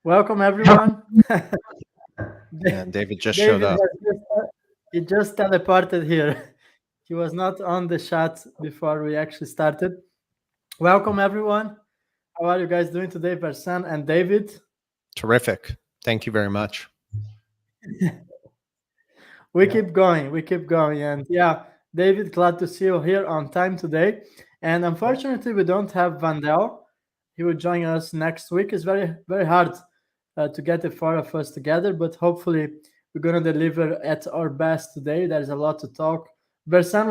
Welcome, everyone. And David just showed David up. has he just teleported here. He was not on the chat before we actually started. Welcome, everyone. How are you guys doing today, Versan and David? Terrific. Thank you very much. We keep going. We keep going. And yeah, David, glad to see you here on time today. And unfortunately, we don't have Vandel. He will join us next week. It's very hard to get the four of us together, but hopefully, we're going to deliver at our best today. There's a lot to talk. Versan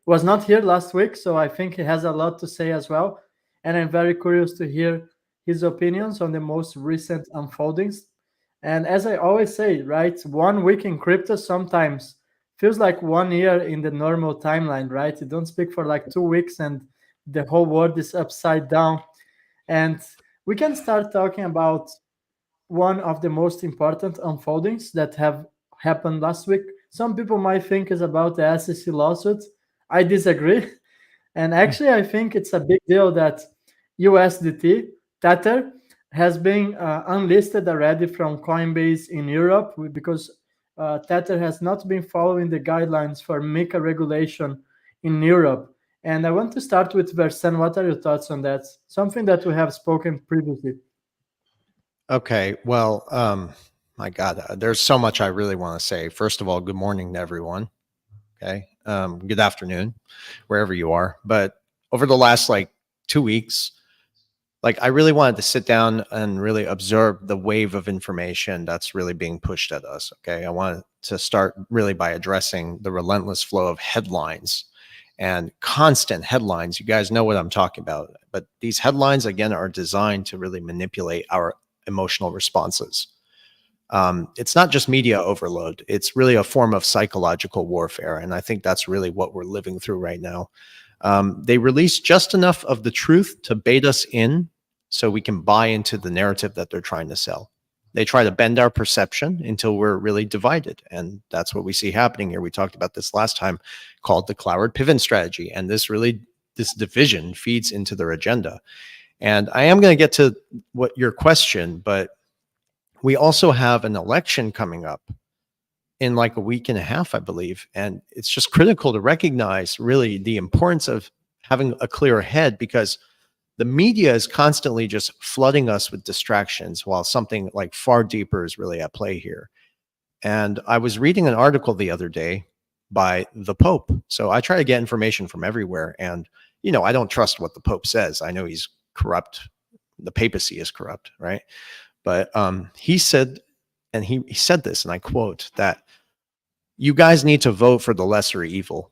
was not here last week, so I think he has a lot to say as well. And I'm very curious to hear his opinions on the most recent unfoldings. And as I always say, right, 1 week in crypto sometimes feels like 1 year in the normal timeline, right? You don't speak for like 2 weeks and the whole world is upside down. And we can start talking about one of the most important unfoldings that have happened last week. Some people might think is about the SEC lawsuit. I disagree. And actually, I think it's a big deal that USDT, Tether, has been unlisted already from Coinbase in Europe because Tether has not been following the guidelines for MiCA regulation in Europe. And I want to start with Versan. What are your thoughts on that? Something that we have spoken previously. Okay. Well, my God, there's so much I really want to say. First of all, good morning to everyone. Okay. Good afternoon, wherever you are. But over the last 2 weeks, I really wanted to sit down and really observe the wave of information that's really being pushed at us. Okay. I wanted to start really by addressing the relentless flow of headlines and constant headlines. You guys know what I'm talking about. But these headlines, again, are designed to really manipulate our emotional responses. It's not just media overload. It's really a form of psychological warfare. And I think that's really what we're living through right now. They release just enough of the truth to bait us in so we can buy into the narrative that they're trying to sell. They try to bend our perception until we're really divided. And that's what we see happening here. We talked about this last time, called the Cloward pivot strategy. And this division feeds into their agenda. And I am going to get to what your question, but we also have an election coming up in like a week and a half, I believe. And it's just critical to recognize really the importance of having a clear head, because the media is constantly just flooding us with distractions while something like far deeper is really at play here. And I was reading an article the other day by the Pope. So I try to get information from everywhere. And, I don't trust what the Pope says. I know he's corrupt. The papacy is corrupt, right? But he said, and he said this, and I quote, that you guys need to vote for the lesser evil.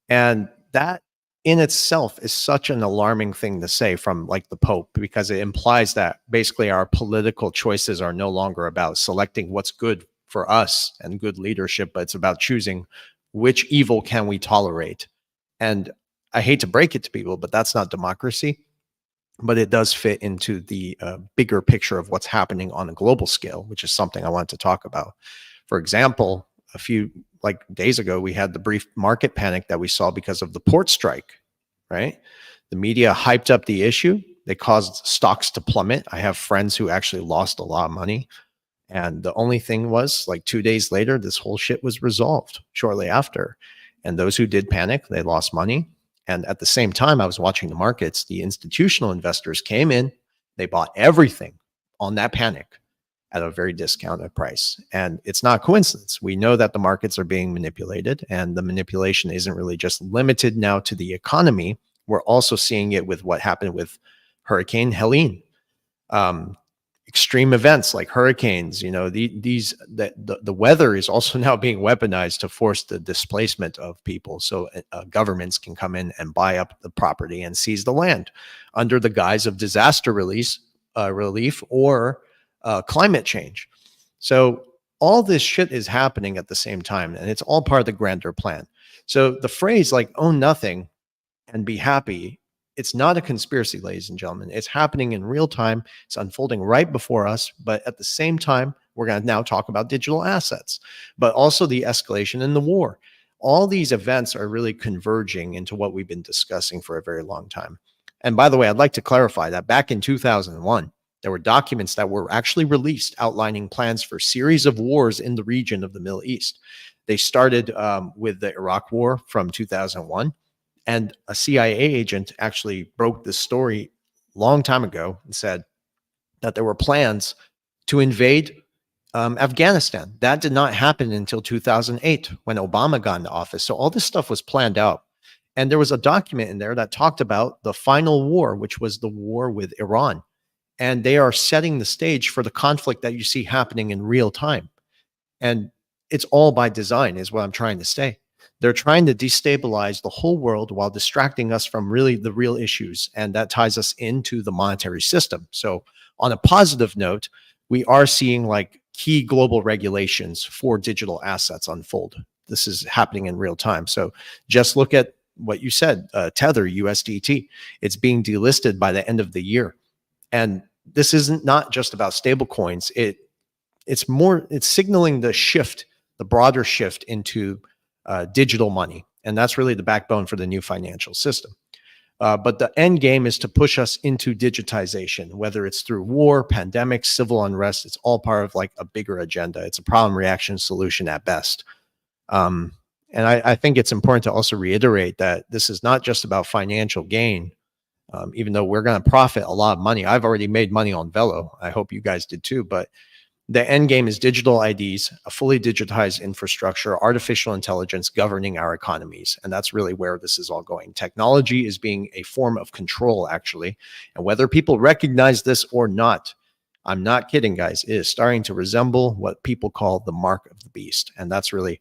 And that in itself is such an alarming thing to say from the Pope, because it implies that basically our political choices are no longer about selecting what's good for us and good leadership, but it's about choosing which evil can we tolerate. And I hate to break it to people, but that's not democracy. But it does fit into the bigger picture of what's happening on a global scale, which is something I wanted to talk about. For example, a few days ago, we had the brief market panic that we saw because of the port strike, right? The media hyped up the issue. They caused stocks to plummet. I have friends who actually lost a lot of money. And the only thing was 2 days later, this whole shit was resolved shortly after. And those who did panic, they lost money. And at the same time, I was watching the markets. The institutional investors came in, they bought everything on that panic at a very discounted price. And it's not a coincidence. We know that the markets are being manipulated, and the manipulation isn't really just limited now to the economy. We're also seeing it with what happened with Hurricane Helene. Extreme events like hurricanes, the weather is also now being weaponized to force the displacement of people. So governments can come in and buy up the property and seize the land under the guise of disaster relief or climate change. So all this shit is happening at the same time, and it's all part of the grander plan. So the phrase own nothing and be happy, it's not a conspiracy, ladies and gentlemen. It's happening in real time. It's unfolding right before us. But at the same time, we're going to now talk about digital assets, but also the escalation in the war. All these events are really converging into what we've been discussing for a very long time. And by the way, I'd like to clarify that back in 2001, There were documents that were actually released outlining plans for a series of wars in the region of the Middle East. They started with the Iraq War from 2001, and a CIA agent actually broke this story a long time ago and said that there were plans to invade Afghanistan. That did not happen until 2008 when Obama got into office. So all this stuff was planned out. And there was a document in there that talked about the final war, which was the war with Iran. And they are setting the stage for the conflict that you see happening in real time. And it's all by design, is what I'm trying to say. They're trying to destabilize the whole world while distracting us from really the real issues. And that ties us into the monetary system. So on a positive note, we are seeing like key global regulations for digital assets unfold. This is happening in real time. So just look at what you said, Tether, USDT. It's being delisted by the end of the year. And this isn't not just about stable coins. It's signaling the shift, the broader shift into digital money. And that's really the backbone for the new financial system. But the end game is to push us into digitization, whether it's through war, pandemics, civil unrest. It's all part of like a bigger agenda. It's a problem, reaction, solution at best. And I think it's important to also reiterate that this is not just about financial gain, even though we're going to profit a lot of money. I've already made money on Velo. I hope you guys did too. But the end game is digital IDs, a fully digitized infrastructure, artificial intelligence governing our economies. And that's really where this is all going. Technology is being a form of control, actually. And whether people recognize this or not, I'm not kidding, guys, it is starting to resemble what people call the mark of the beast. And that's really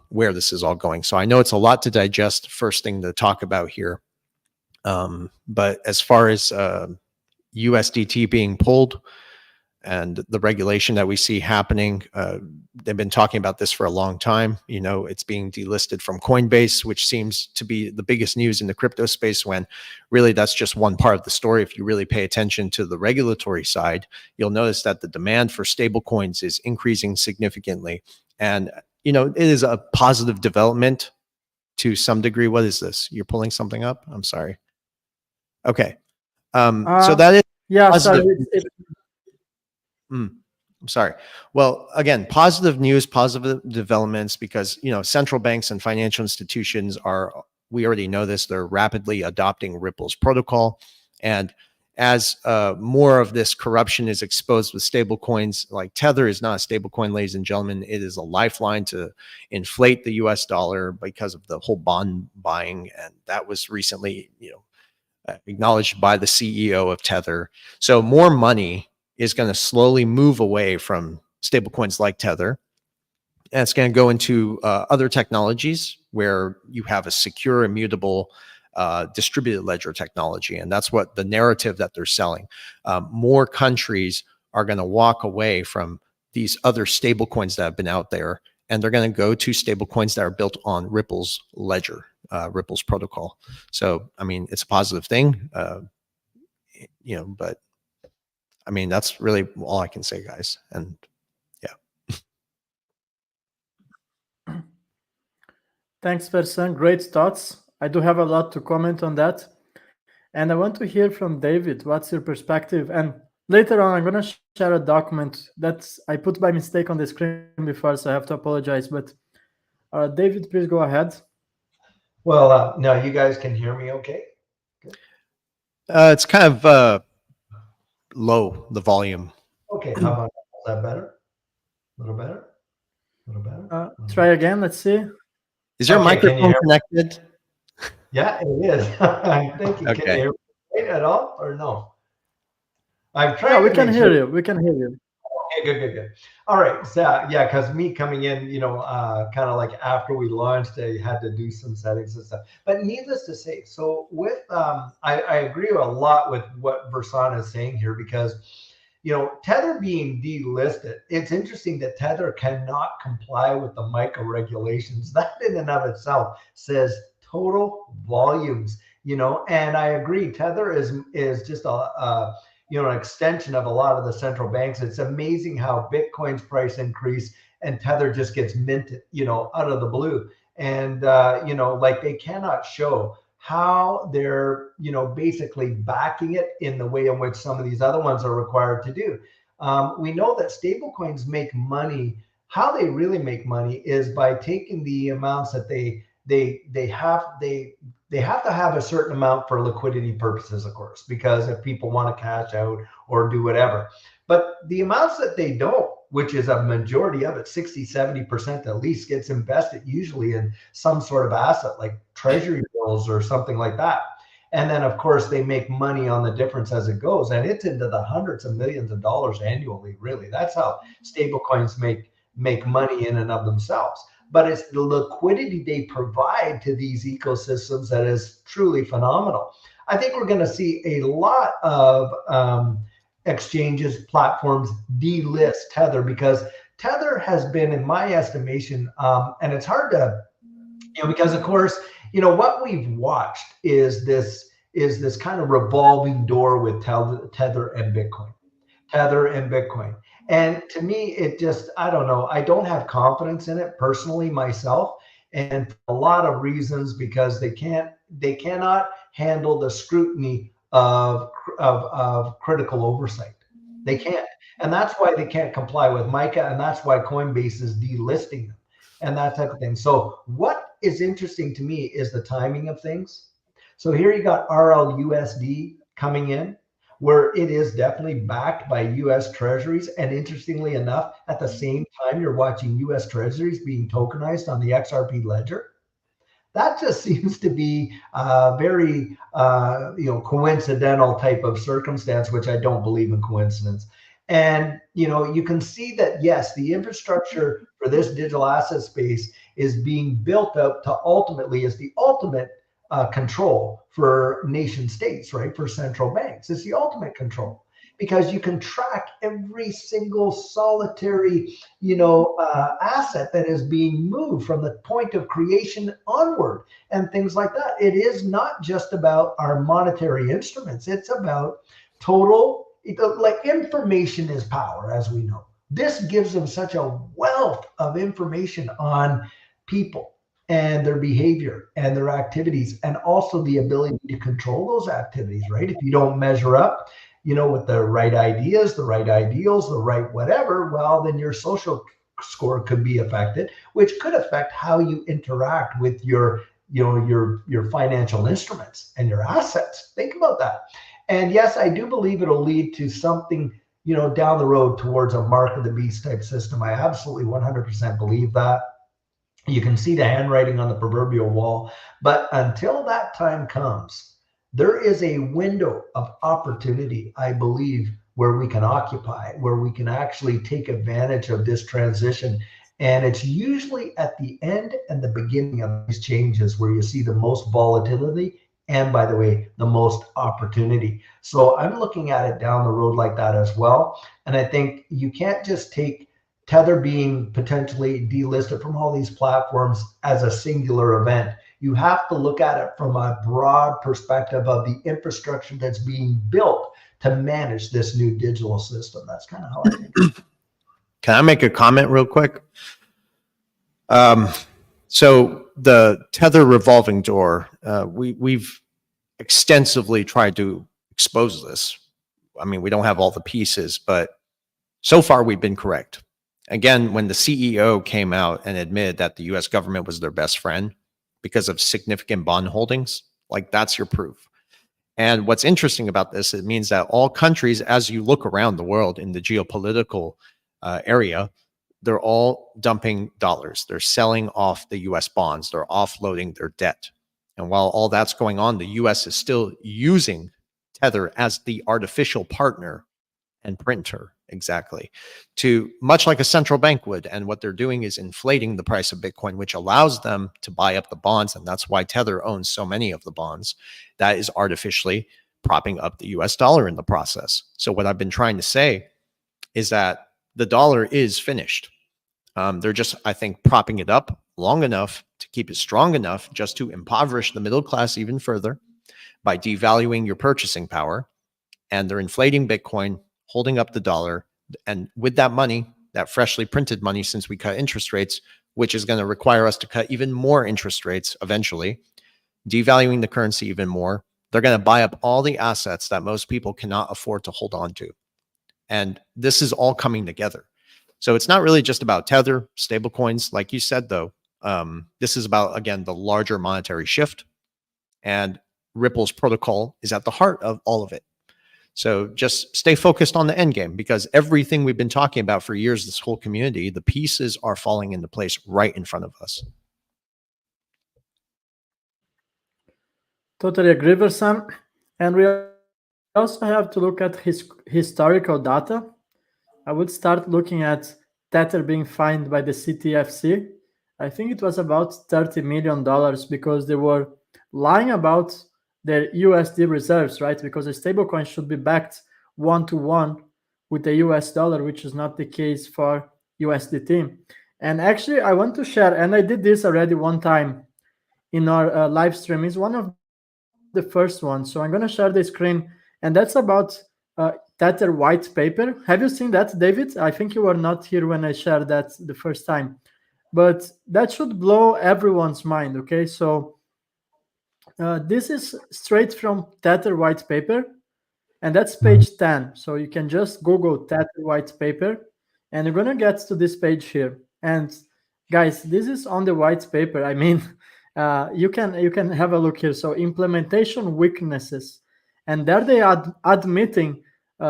where this is all going. So I know it's a lot to digest, first thing to talk about here. But as far as USDT being pulled, and the regulation that we see happening, they've been talking about this for a long time. You know, it's being delisted from Coinbase, which seems to be the biggest news in the crypto space, when really that's just one part of the story. If you really pay attention to the regulatory side, you'll notice that the demand for stable coins is increasing significantly. And, you know, it is a positive development to some degree. What is this? You're pulling something up? I'm sorry. Okay. So that is positive. Sorry. I'm sorry. Well, again, positive news, positive developments, because, you know, central banks and financial institutions we already know this, they're rapidly adopting Ripple's protocol. And as more of this corruption is exposed with stable coins, like Tether is not a stable coin, ladies and gentlemen. It is a lifeline to inflate the US dollar because of the whole bond buying. And that was recently, you know, acknowledged by the CEO of Tether. So more money is going to slowly move away from stablecoins like Tether. And it's going to go into other technologies where you have a secure, immutable, distributed ledger technology. And that's what the narrative that they're selling. More countries are going to walk away from these other stablecoins that have been out there, and they're going to go to stablecoins that are built on Ripple's ledger, Ripple's protocol. So, I mean, it's a positive thing, you know, but I mean, that's really all I can say, guys. And yeah. Thanks, Versan. Great thoughts. I do have a lot to comment on that. And I want to hear from David. What's your perspective? And later on, I'm going to share a document that I put by mistake on the screen before, so I have to apologize. But David, please go ahead. Well, now you guys can hear me okay? Good. It's kind of low, the volume. Okay, how about that? Better? A little better? A little better? Try again, let's see. Is your microphone connected? Yeah, it is. I'm thinking, okay. Can you hear me at all or no? I'm trying. Yeah, we can hear you. We can hear you. Okay, good. All right. So yeah, because me coming in, you know, kind of like after we launched, I had to do some settings and stuff. But needless to say, so with I agree a lot with what Versan is saying here, because, you know, Tether being delisted, it's interesting that Tether cannot comply with the MiCA regulations. That in and of itself says total volumes, you know. And I agree, Tether is just a you know, an extension of a lot of the central banks. It's amazing how Bitcoin's price increase and Tether just gets minted, you know, out of the blue. And, you know, like they cannot show how they're, basically backing it in the way in which some of these other ones are required to do. We know that stablecoins make money. How they really make money is by taking the amounts that they have to have a certain amount for liquidity purposes, of course, because if people want to cash out or do whatever. But the amounts that they don't, which is a majority of it, 60-70% at least, gets invested usually in some sort of asset like treasury bills or something like that. And then, of course, they make money on the difference as it goes. And it's into the hundreds of millions of dollars annually, really. That's how stablecoins make money in and of themselves. But it's the liquidity they provide to these ecosystems that is truly phenomenal. I think we're going to see a lot of exchanges, platforms delist Tether, because Tether has been, in my estimation, and it's hard to, because of course, what we've watched is this kind of revolving door with Tether and Bitcoin. And to me, it just, I don't know. I don't have confidence in it personally myself, and for a lot of reasons, because they cannot handle the scrutiny of critical oversight. They can't, and that's why they can't comply with MiCA, and that's why Coinbase is delisting them, and that type of thing. So what is interesting to me is the timing of things. So here you got RLUSD coming in, where it is definitely backed by US treasuries. And interestingly enough, at the same time, you're watching US treasuries being tokenized on the XRP ledger. That just seems to be a very, coincidental type of circumstance, which I don't believe in coincidence. And, you can see that, yes, the infrastructure for this digital asset space is being built up to ultimately is the ultimate control for nation states, right? For central banks, it's the ultimate control, because you can track every single solitary, asset that is being moved from the point of creation onward and things like that. It is not just about our monetary instruments. It's about total, like, information is power, as we know. This gives them such a wealth of information on people and their behavior and their activities, and also the ability to control those activities, right? If you don't measure up, with the right ideas, the right ideals, the right whatever, well, then your social score could be affected, which could affect how you interact with your financial instruments and your assets. Think about that. And yes, I do believe it'll lead to something, down the road towards a mark of the beast type system. I absolutely 100% believe that. You can see the handwriting on the proverbial wall. But until that time comes, there is a window of opportunity, I believe, where we can occupy, where we can actually take advantage of this transition. And it's usually at the end and the beginning of these changes where you see the most volatility and, by the way, the most opportunity. So I'm looking at it down the road like that as well. And I think you can't just take Tether being potentially delisted from all these platforms as a singular event. You have to look at it from a broad perspective of the infrastructure that's being built to manage this new digital system. That's kind of how I think. Can I make a comment real quick? So the Tether revolving door, we've extensively tried to expose this. I mean, we don't have all the pieces, but so far we've been correct. Again, when the CEO came out and admitted that the US government was their best friend because of significant bond holdings, like, that's your proof. And what's interesting about this, it means that all countries, as you look around the world in the geopolitical area, they're all dumping dollars. They're selling off the US bonds. They're offloading their debt. And while all that's going on, the US is still using Tether as the artificial partner and printer, exactly, to much like a central bank would. And what they're doing is inflating the price of Bitcoin, which allows them to buy up the bonds. And that's why Tether owns so many of the bonds. That is artificially propping up the US dollar in the process. So what I've been trying to say is that the dollar is finished. They're just, I think, propping it up long enough to keep it strong enough just to impoverish the middle class even further by devaluing your purchasing power. And they're inflating Bitcoin, holding up the dollar. And with that money, that freshly printed money, since we cut interest rates, which is going to require us to cut even more interest rates eventually, devaluing the currency even more. They're going to buy up all the assets that most people cannot afford to hold on to. And this is all coming together. So it's not really just about Tether, stablecoins, like you said, though. This is about, again, the larger monetary shift. And Ripple's protocol is at the heart of all of it. So just stay focused on the end game, because everything we've been talking about for years, this whole community, the pieces are falling into place right in front of us. Totally agree, Versan. And we also have to look at historical data. I would start looking at Tether being fined by the CTFC. I think it was about $30 million because they were lying about their USD reserves, right? Because a stablecoin should be backed 1-to-1 with the US dollar, which is not the case for USDT. And actually, I want to share, and I did this already one time in our live stream. It's one of the first ones. So I'm going to share the screen, and that's about Tether white paper. Have you seen that, David? I think you were not here when I shared that the first time, but that should blow everyone's mind. Okay, so this is straight from Tether white paper, and that's page 10. So you can just Google Tether white paper, and you're gonna get to this page here. And guys, this is on the white paper. I mean, you can have a look here. So implementation weaknesses, and there they are admitting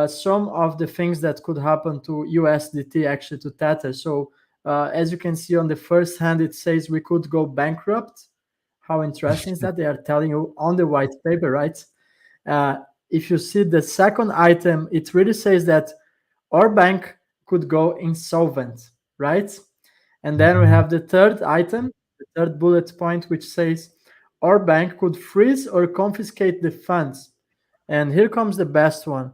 some of the things that could happen to USDT, actually to Tether. So as you can see on the first hand, it says we could go bankrupt. How interesting is that? They are telling you on the white paper, right? If you see the second item, it really says that our bank could go insolvent, right? And then we have the third item, the third bullet point, which says our bank could freeze or confiscate the funds. And here comes the best one,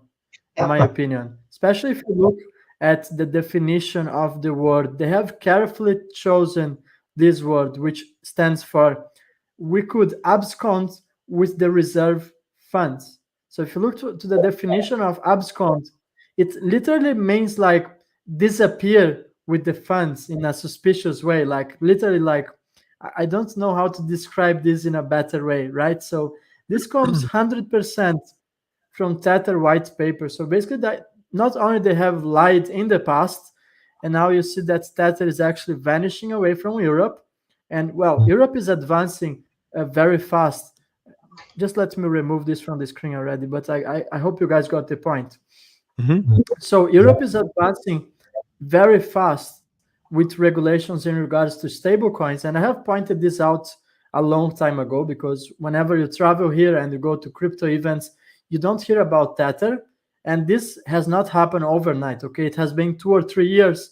in my opinion, especially if you look at the definition of the word. They have carefully chosen this word, which stands for we could abscond with the reserve funds. So if you look to the definition of abscond, it literally means like disappear with the funds in a suspicious way, like literally like I don't know how to describe this in a better way, right? So this comes 100% from Tether white paper. So basically, that not only they have lied in the past, and now you see that Tether is actually vanishing away from Europe, and well, Europe is advancing very fast. Just let me remove this from the screen already, but I hope you guys got the point. So Europe is advancing very fast with regulations in regards to stablecoins, and I have pointed this out a long time ago, because whenever you travel here and you go to crypto events, you don't hear about Tether, and this has not happened overnight. Okay, it has been 2 or 3 years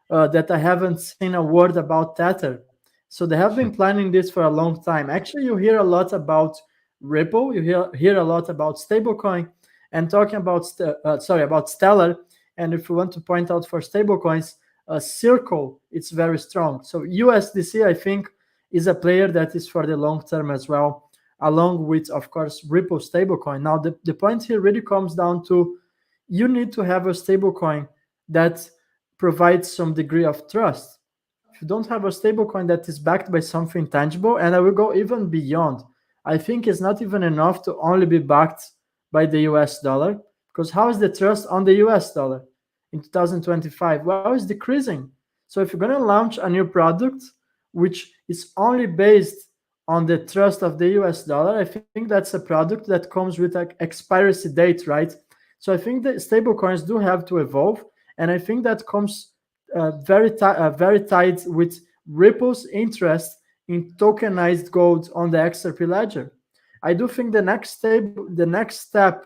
that I haven't seen a word about Tether. So they have been planning this for a long time. Actually, you hear a lot about Ripple, you hear a lot about stablecoin, and talking about about Stellar. And if you want to point out for stablecoins, Circle, it's very strong. So USDC, I think, is a player that is for the long term as well, along with, of course, Ripple stablecoin. Now, the point here really comes down to you need to have a stablecoin that provides some degree of trust. If you don't have a stablecoin that is backed by something tangible, and I will go even beyond, I think it's not even enough to only be backed by the US dollar, because how is the trust on the US dollar in 2025? Well, it's decreasing. So if you're going to launch a new product which is only based on the trust of the US dollar, I think that's a product that comes with an expiry date, right? So I think the stablecoins do have to evolve, and I think that comes very tied with Ripple's interest in tokenized gold on the XRP ledger. I do think the next step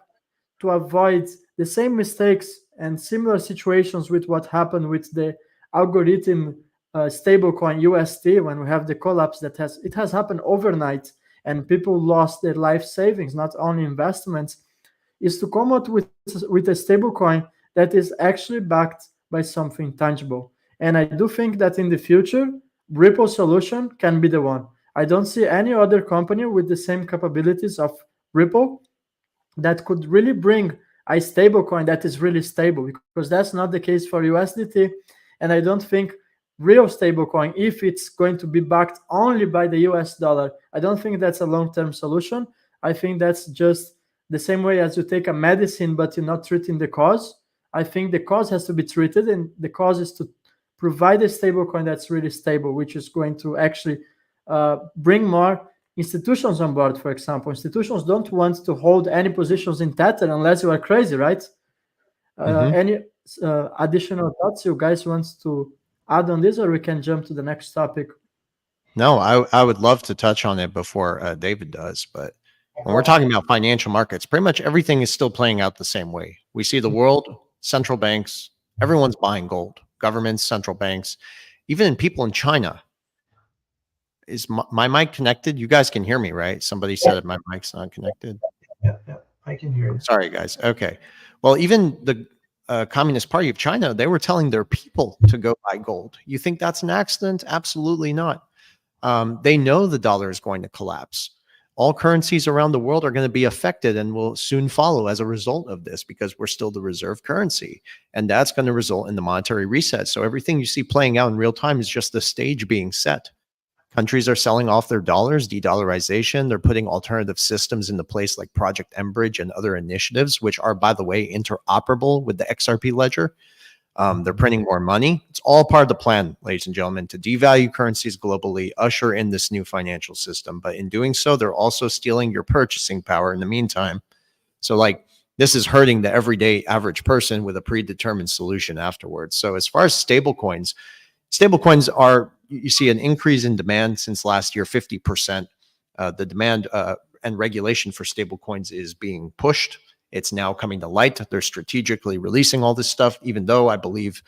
to avoid the same mistakes and similar situations with what happened with the algorithm stablecoin UST, when we have the collapse that has happened overnight and people lost their life savings, not only investments, is to come out with a stablecoin that is actually backed by something tangible. And I do think that in the future, Ripple solution can be the one. I don't see any other company with the same capabilities of Ripple that could really bring a stablecoin that is really stable, because that's not the case for USDT. And I don't think real stablecoin if it's going to be backed only by the US dollar. I don't think that's a long-term solution. I think that's just the same way as you take a medicine but you're not treating the cause. I think the cause has to be treated, and the cause is to provide a stablecoin that's really stable, which is going to actually bring more institutions on board. For example, institutions don't want to hold any positions in Tether unless you are crazy, right? Any additional thoughts you guys want to add on this, or we can jump to the next topic? No, I would love to touch on it before David does, but when we're talking about financial markets, pretty much everything is still playing out the same way. We see the world, central banks, everyone's buying gold, governments, central banks, even people in China. Is my mic connected? You guys can hear me, right? Somebody said my mic's not connected. Yeah, I can hear you. Sorry, guys. Okay. Well, even the Communist Party of China, they were telling their people to go buy gold. You think that's an accident? Absolutely not. They know the dollar is going to collapse. All currencies around the world are going to be affected and will soon follow as a result of this, because we're still the reserve currency. And that's going to result in the monetary reset. So everything you see playing out in real time is just the stage being set. Countries are selling off their dollars, de-dollarization. They're putting alternative systems into place like Project Enbridge and other initiatives, which are, by the way, interoperable with the XRP ledger. They're printing more money. It's all part of the plan, ladies and gentlemen, to devalue currencies globally, usher in this new financial system. But in doing so, they're also stealing your purchasing power in the meantime. So like, this is hurting the everyday average person with a predetermined solution afterwards. So as far as stablecoins are, you see an increase in demand since last year, 50%. The demand and regulation for stablecoins is being pushed. It's now coming to light. They're strategically releasing all this stuff, even though I believe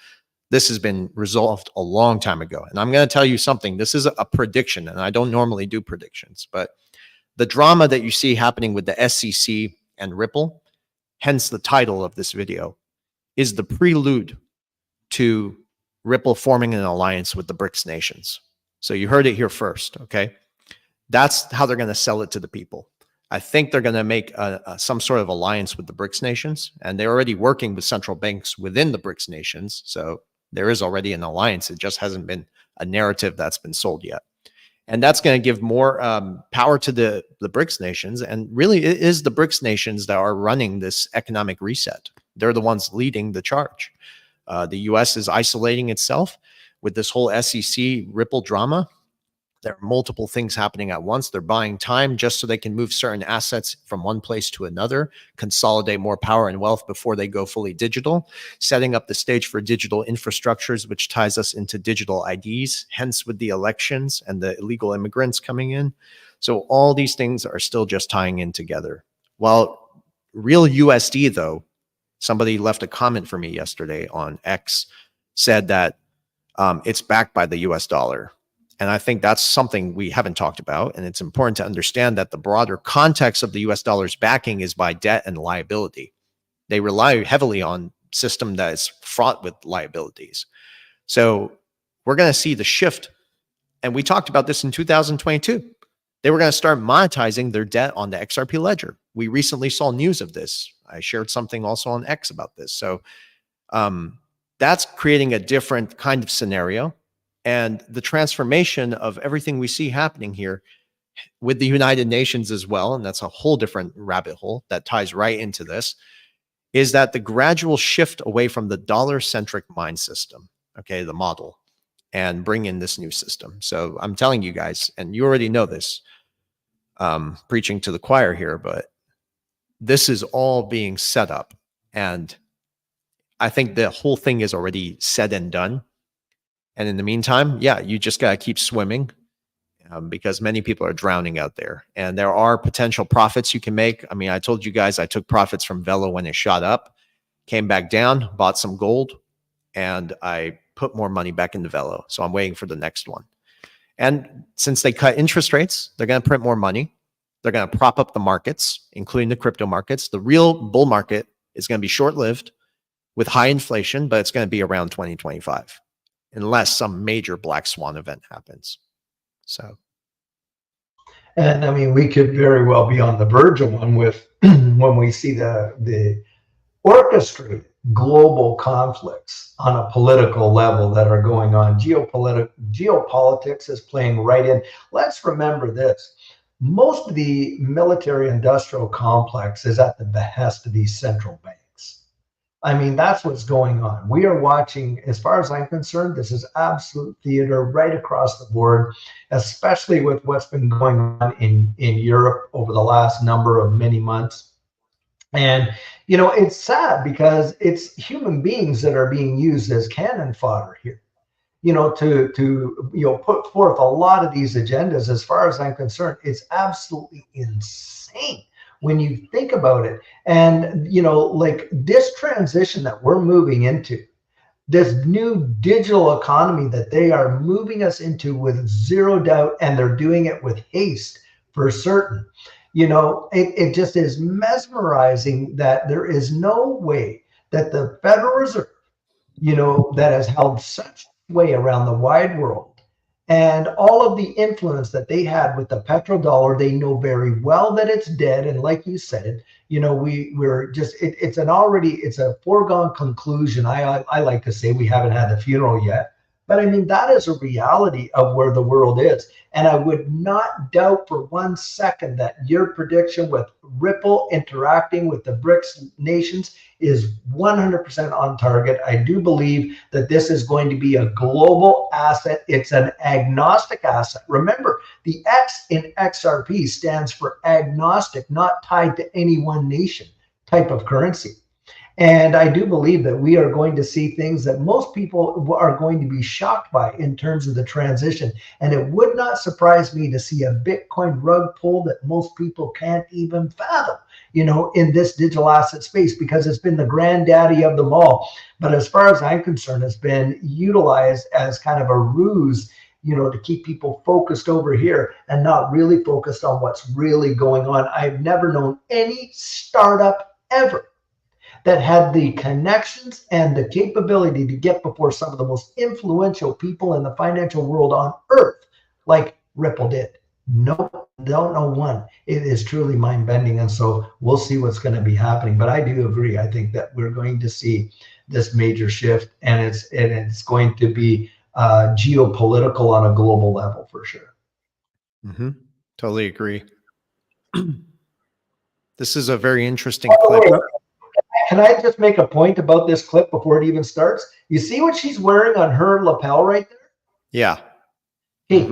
this has been resolved a long time ago. And I'm going to tell you something. This is a prediction, and I don't normally do predictions, but the drama that you see happening with the SEC and Ripple, hence the title of this video, is the prelude to Ripple forming an alliance with the BRICS nations. So you heard it here first, okay? That's how they're going to sell it to the people. I think they're going to make some sort of alliance with the BRICS nations, and they're already working with central banks within the BRICS nations. So there is already an alliance. It just hasn't been a narrative that's been sold yet. And that's going to give more power to the BRICS nations. And really, it is the BRICS nations that are running this economic reset. They're the ones leading the charge. The US is isolating itself with this whole SEC Ripple drama. There are multiple things happening at once. They're buying time just so they can move certain assets from one place to another, consolidate more power and wealth before they go fully digital, setting up the stage for digital infrastructures, which ties us into digital IDs, hence with the elections and the illegal immigrants coming in. So all these things are still just tying in together. While real USD, though, somebody left a comment for me yesterday on X, said that it's backed by the US dollar. And I think that's something we haven't talked about. And it's important to understand that the broader context of the US dollar's backing is by debt and liability. They rely heavily on a system that is fraught with liabilities. So we're going to see the shift. And we talked about this in 2022. They were going to start monetizing their debt on the XRP ledger. We recently saw news of this. I shared something also on X about this. So that's creating a different kind of scenario. And the transformation of everything we see happening here with the United Nations as well, and that's a whole different rabbit hole that ties right into this, is that the gradual shift away from the dollar-centric mind system, okay, the model, and bring in this new system. So I'm telling you guys, and you already know this, preaching to the choir here, but this is all being set up. And I think the whole thing is already said and done. And in the meantime, yeah, you just got to keep swimming because many people are drowning out there. And there are potential profits you can make. I mean, I told you guys I took profits from Velo when it shot up, came back down, bought some gold, and I put more money back into Velo. So I'm waiting for the next one. And since they cut interest rates, they're going to print more money. They're going to prop up the markets, including the crypto markets. The real bull market is going to be short-lived with high inflation, but it's going to be around 2025. Unless some major black swan event happens. So, and I mean, we could very well be on the verge of one with when we see the orchestrated global conflicts on a political level that are going on. Geopolitics is playing right in. Let's remember this. Most of the military industrial complex is at the behest of these central banks. I mean, that's what's going on. We are watching, as far as I'm concerned, this is absolute theater right across the board, especially with what's been going on in Europe over the last number of many months. And, you know, it's sad because it's human beings that are being used as cannon fodder here, you know, to put forth a lot of these agendas. As far as I'm concerned, it's absolutely insane when you think about it. And, you know, like this transition that we're moving into, this new digital economy that they are moving us into with zero doubt, and they're doing it with haste for certain. You know, it just is mesmerizing that there is no way that the Federal Reserve, you know, that has held such sway around the wide world, and all of the influence that they had with the petrodollar, they know very well that it's dead. And like you said, you know, we're just it's a foregone conclusion. I like to say we haven't had the funeral yet, but I mean that is a reality of where the world is. And I would not doubt for 1 second that your prediction with Ripple interacting with the BRICS nations is 100% on target. I do believe that this is going to be a global asset. It's an agnostic asset. Remember, the X in XRP stands for agnostic, not tied to any one nation type of currency. And I do believe that we are going to see things that most people are going to be shocked by in terms of the transition. And it would not surprise me to see a Bitcoin rug pull that most people can't even fathom, you know, in this digital asset space, because it's been the granddaddy of them all. But as far as I'm concerned, it's been utilized as kind of a ruse, you know, to keep people focused over here and not really focused on what's really going on. I've never known any startup ever that had the connections and the capability to get before some of the most influential people in the financial world on earth, like Ripple did. Nope, don't know one. It is truly mind-bending, and so we'll see what's going to be happening. But I do agree. I think that we're going to see this major shift, and it's going to be geopolitical on a global level for sure. Mm-hmm. Totally agree. This is a very interesting clip. Can I just make a point about this clip before it even starts? You see what she's wearing on her lapel right there? Yeah. Hey,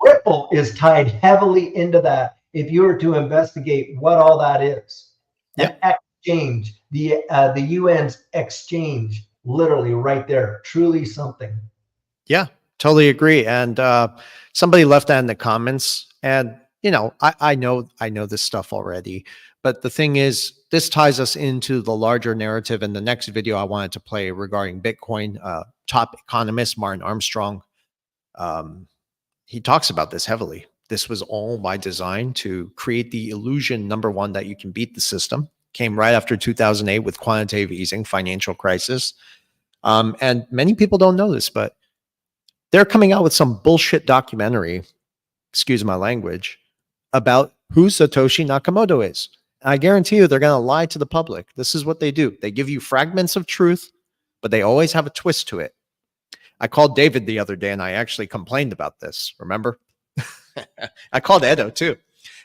Ripple is tied heavily into that if you were to investigate what all that is. Yep. An exchange, the UN's exchange, literally right there. Truly something. Yeah, totally agree. And somebody left that in the comments. And, you know, I know this stuff already. But the thing is, this ties us into the larger narrative. In the next video I wanted to play regarding Bitcoin, top economist Martin Armstrong, he talks about this heavily. This was all by design to create the illusion, number one, that you can beat the system. Came right after 2008 with quantitative easing, financial crisis. And many people don't know this, but they're coming out with some bullshit documentary, excuse my language, about who Satoshi Nakamoto is. I guarantee you they're going to lie to the public. This is what they do. They give you fragments of truth, but they always have a twist to it. I called David the other day and I actually complained about this. Remember? I called Edo too.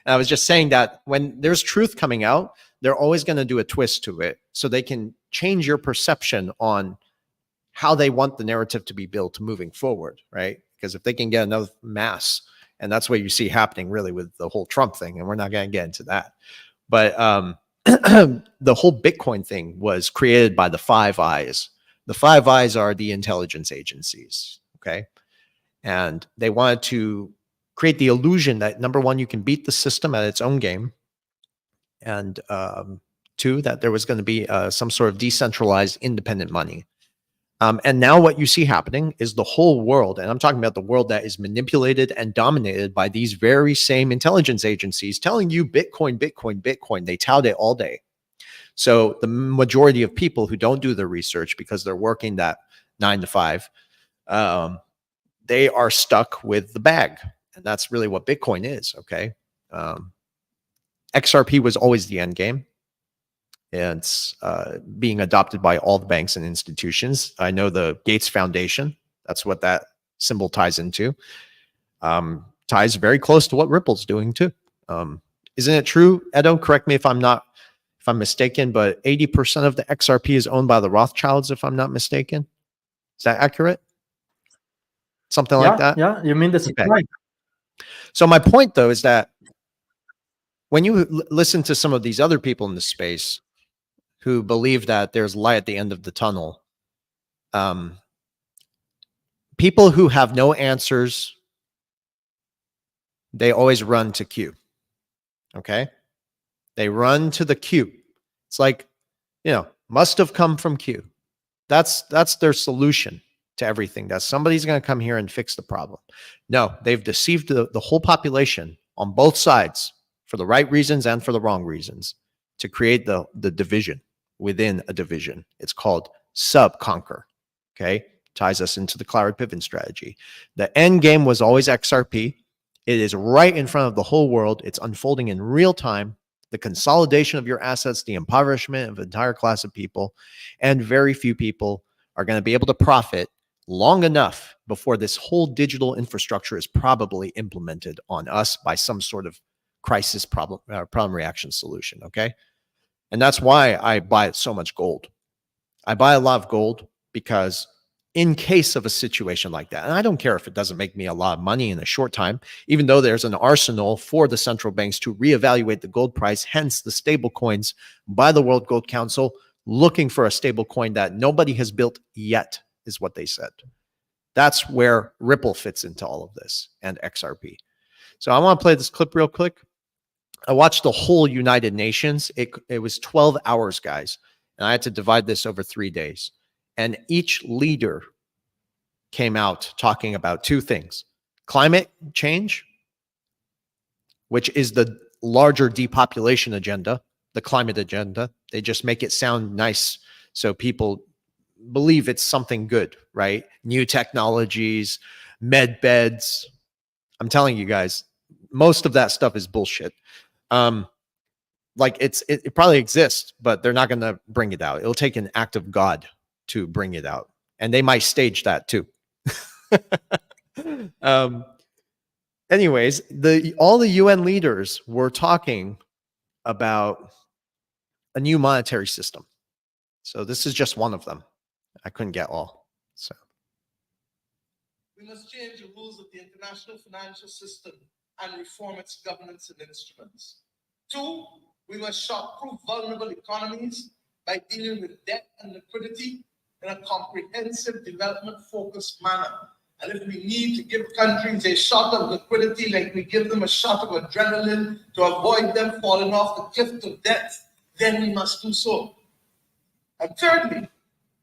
And I was just saying that when there's truth coming out, they're always going to do a twist to it so they can change your perception on how they want the narrative to be built moving forward, right? Because if they can get enough mass, and that's what you see happening really with the whole Trump thing, and we're not going to get into that. But the whole Bitcoin thing was created by the Five Eyes. The Five Eyes are the intelligence agencies, okay? And they wanted to create the illusion that, number one, you can beat the system at its own game, and two, that there was going to be some sort of decentralized independent money. And now what you see happening is the whole world, and I'm talking about the world that is manipulated and dominated by these very same intelligence agencies telling you Bitcoin, Bitcoin, Bitcoin. They tout it all day. So the majority of people who don't do their research because they're working that 9 to 5, they are stuck with the bag. And that's really what Bitcoin is, okay? XRP was always the end game. and it's being adopted by all the banks and institutions. I know the Gates Foundation, that's what that symbol ties into, ties very close to what Ripple's doing too. Isn't it true, Edo? Correct me if I'm mistaken, but 80% of the XRP is owned by the Rothschilds, if I'm not mistaken. Is that accurate? Something like that? Yeah. You mean the Okay. supply? So my point, though, is that when you listen to some of these other people in the space who believe that there's light at the end of the tunnel, people who have no answers, they always run to Q. Okay? They run to the Q. It's like, must have come from Q. That's their solution to everything. That somebody's going to come here and fix the problem. No, they've deceived the whole population on both sides for the right reasons and for the wrong reasons to create the division within a division. It's called sub-conquer. Okay? Ties us into the Cloud Pivot strategy. The end game was always XRP. It is right in front of the whole world. It's unfolding in real time. The consolidation of your assets, the impoverishment of an entire class of people, and very few people are going to be able to profit long enough before this whole digital infrastructure is probably implemented on us by some sort of crisis problem reaction solution. Okay. And that's why I buy so much gold. I buy a lot of gold because in case of a situation like that, and I don't care if it doesn't make me a lot of money in a short time, even though there's an arsenal for the central banks to reevaluate the gold price, hence the stable coins by the World Gold Council, looking for a stable coin that nobody has built yet, is what they said. That's where Ripple fits into all of this, and XRP. So I want to play this clip real quick. I watched the whole United Nations. It was 12 hours, guys, and I had to divide this over 3 days. And each leader came out talking about two things: climate change, which is the larger depopulation agenda, the climate agenda. They just make it sound nice so people believe it's something good, right? New technologies, med beds. I'm telling you guys, most of that stuff is bullshit. Like it probably exists, but they're not going to bring it out. It'll take an act of God to bring it out, and they might stage that too. Anyways, all the UN leaders were talking about a new monetary system. So this is just one of them. I couldn't get all. So we must change the rules of the international financial system and reform its governance and instruments. 2, we must shock-proof vulnerable economies by dealing with debt and liquidity in a comprehensive, development-focused manner. And if we need to give countries a shot of liquidity like we give them a shot of adrenaline to avoid them falling off the cliff of debt, then we must do so. And thirdly,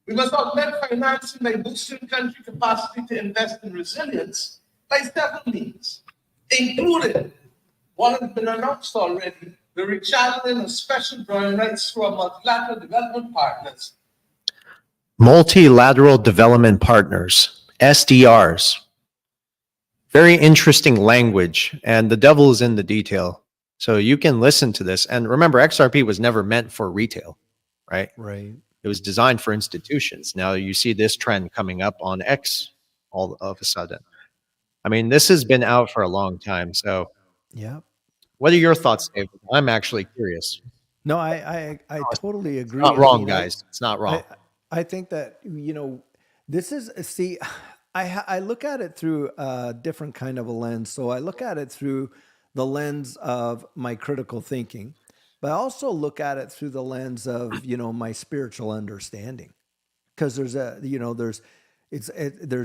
we must augment financing by boosting country capacity to invest in resilience by several means, including one has been announced already, the rechanneling of special drawing rights through our multilateral development partners. Multilateral development partners, SDRs. Very interesting language, and the devil is in the detail. So you can listen to this. And remember, XRP was never meant for retail, right? Right. It was designed for institutions. Now you see this trend coming up on X all of a sudden. I mean, this has been out for a long time. So Yeah. what are your thoughts, David? I'm actually curious. No, I totally agree. It's not wrong, I mean, guys. It's not wrong. I think that, this is, see, I look at it through a different kind of a lens. So I look at it through the lens of my critical thinking, but I also look at it through the lens of, my spiritual understanding. Because there's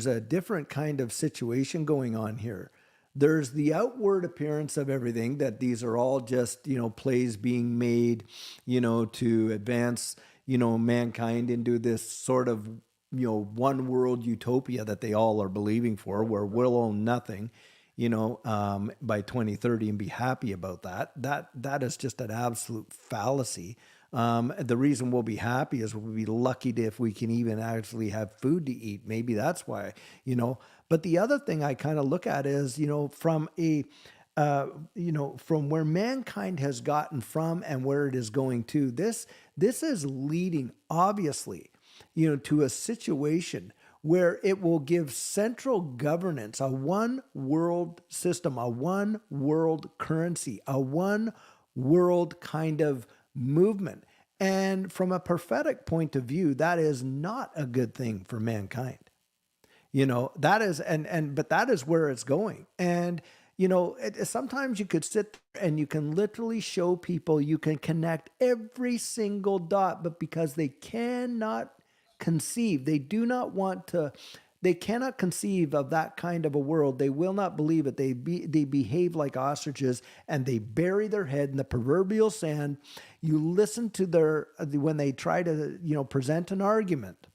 a different kind of situation going on here. There's the outward appearance of everything, that these are all just, plays being made, to advance, mankind into this sort of, one world utopia that they all are believing for, where we'll own nothing, by 2030 and be happy about that. That is just an absolute fallacy. The reason we'll be happy is we'll be lucky if we can even actually have food to eat. Maybe that's why, but the other thing I kind of look at is, from a from where mankind has gotten from and where it is going to, this is leading, obviously, to a situation where it will give central governance, a one world system, a one world currency, a one world kind of movement. And from a prophetic point of view, that is not a good thing for mankind. That is, but that is where it's going. And, sometimes you could sit there and you can literally show people, you can connect every single dot, but because they cannot conceive, they cannot conceive of that kind of a world. They will not believe it. They behave like ostriches and they bury their head in the proverbial sand. You listen to when they try to, present an argument,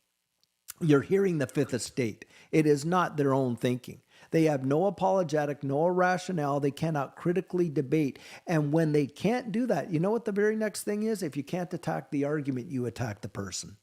you're hearing the fifth estate. It is not their own thinking. They have no apologetic, no rationale. They cannot critically debate. And when they can't do that, you know what the very next thing is? If you can't attack the argument, you attack the person.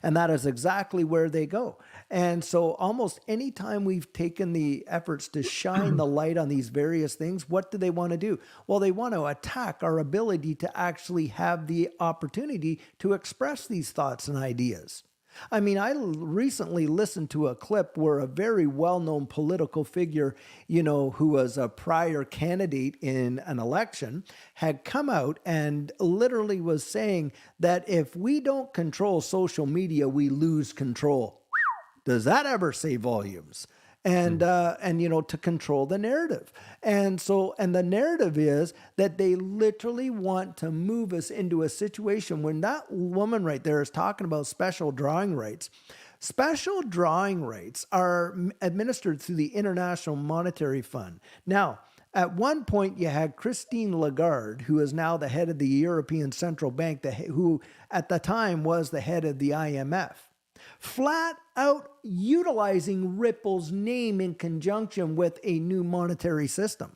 And that is exactly where they go. And so almost any time we've taken the efforts to shine the light on these various things, what do they want to do? Well, they want to attack our ability to actually have the opportunity to express these thoughts and ideas. I mean, I recently listened to a clip where a very well-known political figure, who was a prior candidate in an election, had come out and literally was saying that if we don't control social media, we lose control. Does that ever say volumes? And to control the narrative. And the narrative is that they literally want to move us into a situation when that woman right there is talking about special drawing rights. Special drawing rights are administered through the International Monetary Fund. Now, at one point, you had Christine Lagarde, who is now the head of the European Central Bank, who at the time was the head of the IMF. Flat out utilizing Ripple's name in conjunction with a new monetary system.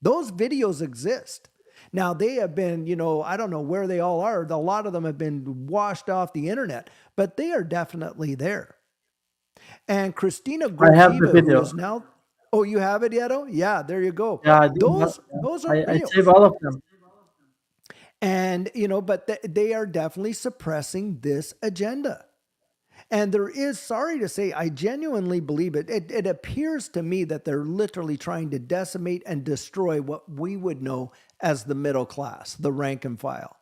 Those videos exist. Now, they have been, I don't know where they all are. A lot of them have been washed off the internet, but they are definitely there. And Christina Georgieva, who is now... Oh, you have it, Yeto? Yeah, there you go. Yeah, those are real. I save all of them. And, but they are definitely suppressing this agenda. And there is, sorry to say, I genuinely believe it. It appears to me that they're literally trying to decimate and destroy what we would know as the middle class, the rank and file.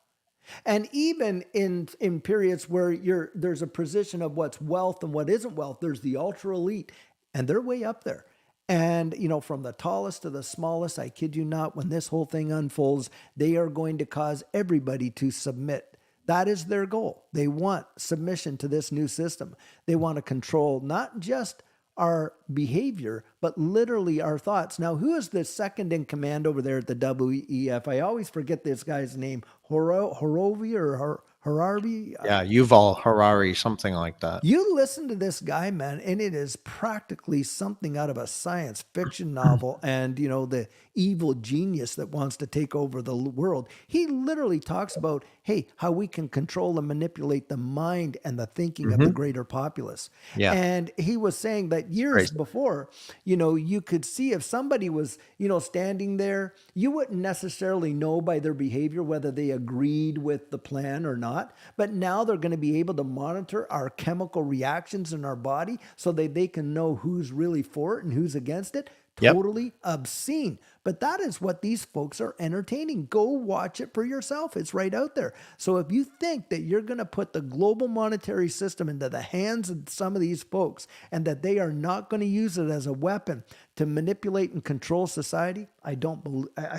And even in periods where there's a position of what's wealth and what isn't wealth, there's the ultra elite, and they're way up there. And, from the tallest to the smallest, I kid you not, when this whole thing unfolds, they are going to cause everybody to submit. That is their goal. They want submission to this new system. They want to control not just our behavior, but literally our thoughts. Now, who is the second in command over there at the WEF? I always forget this guy's name. Horovi or Harari? Yeah, Yuval Harari, something like that. You listen to this guy, man, and it is practically something out of a science fiction novel and, the evil genius that wants to take over the world. He literally talks about, hey, how we can control and manipulate the mind and the thinking of the greater populace. Yeah. And he was saying that years before, you could see if somebody was, standing there, you wouldn't necessarily know by their behavior whether they agreed with the plan or not. But now they're going to be able to monitor our chemical reactions in our body so that they can know who's really for it and who's against it. Totally obscene. But that is what these folks are entertaining. Go watch it for yourself. It's right out there. So if you think that you're going to put the global monetary system into the hands of some of these folks and that they are not going to use it as a weapon to manipulate and control society, I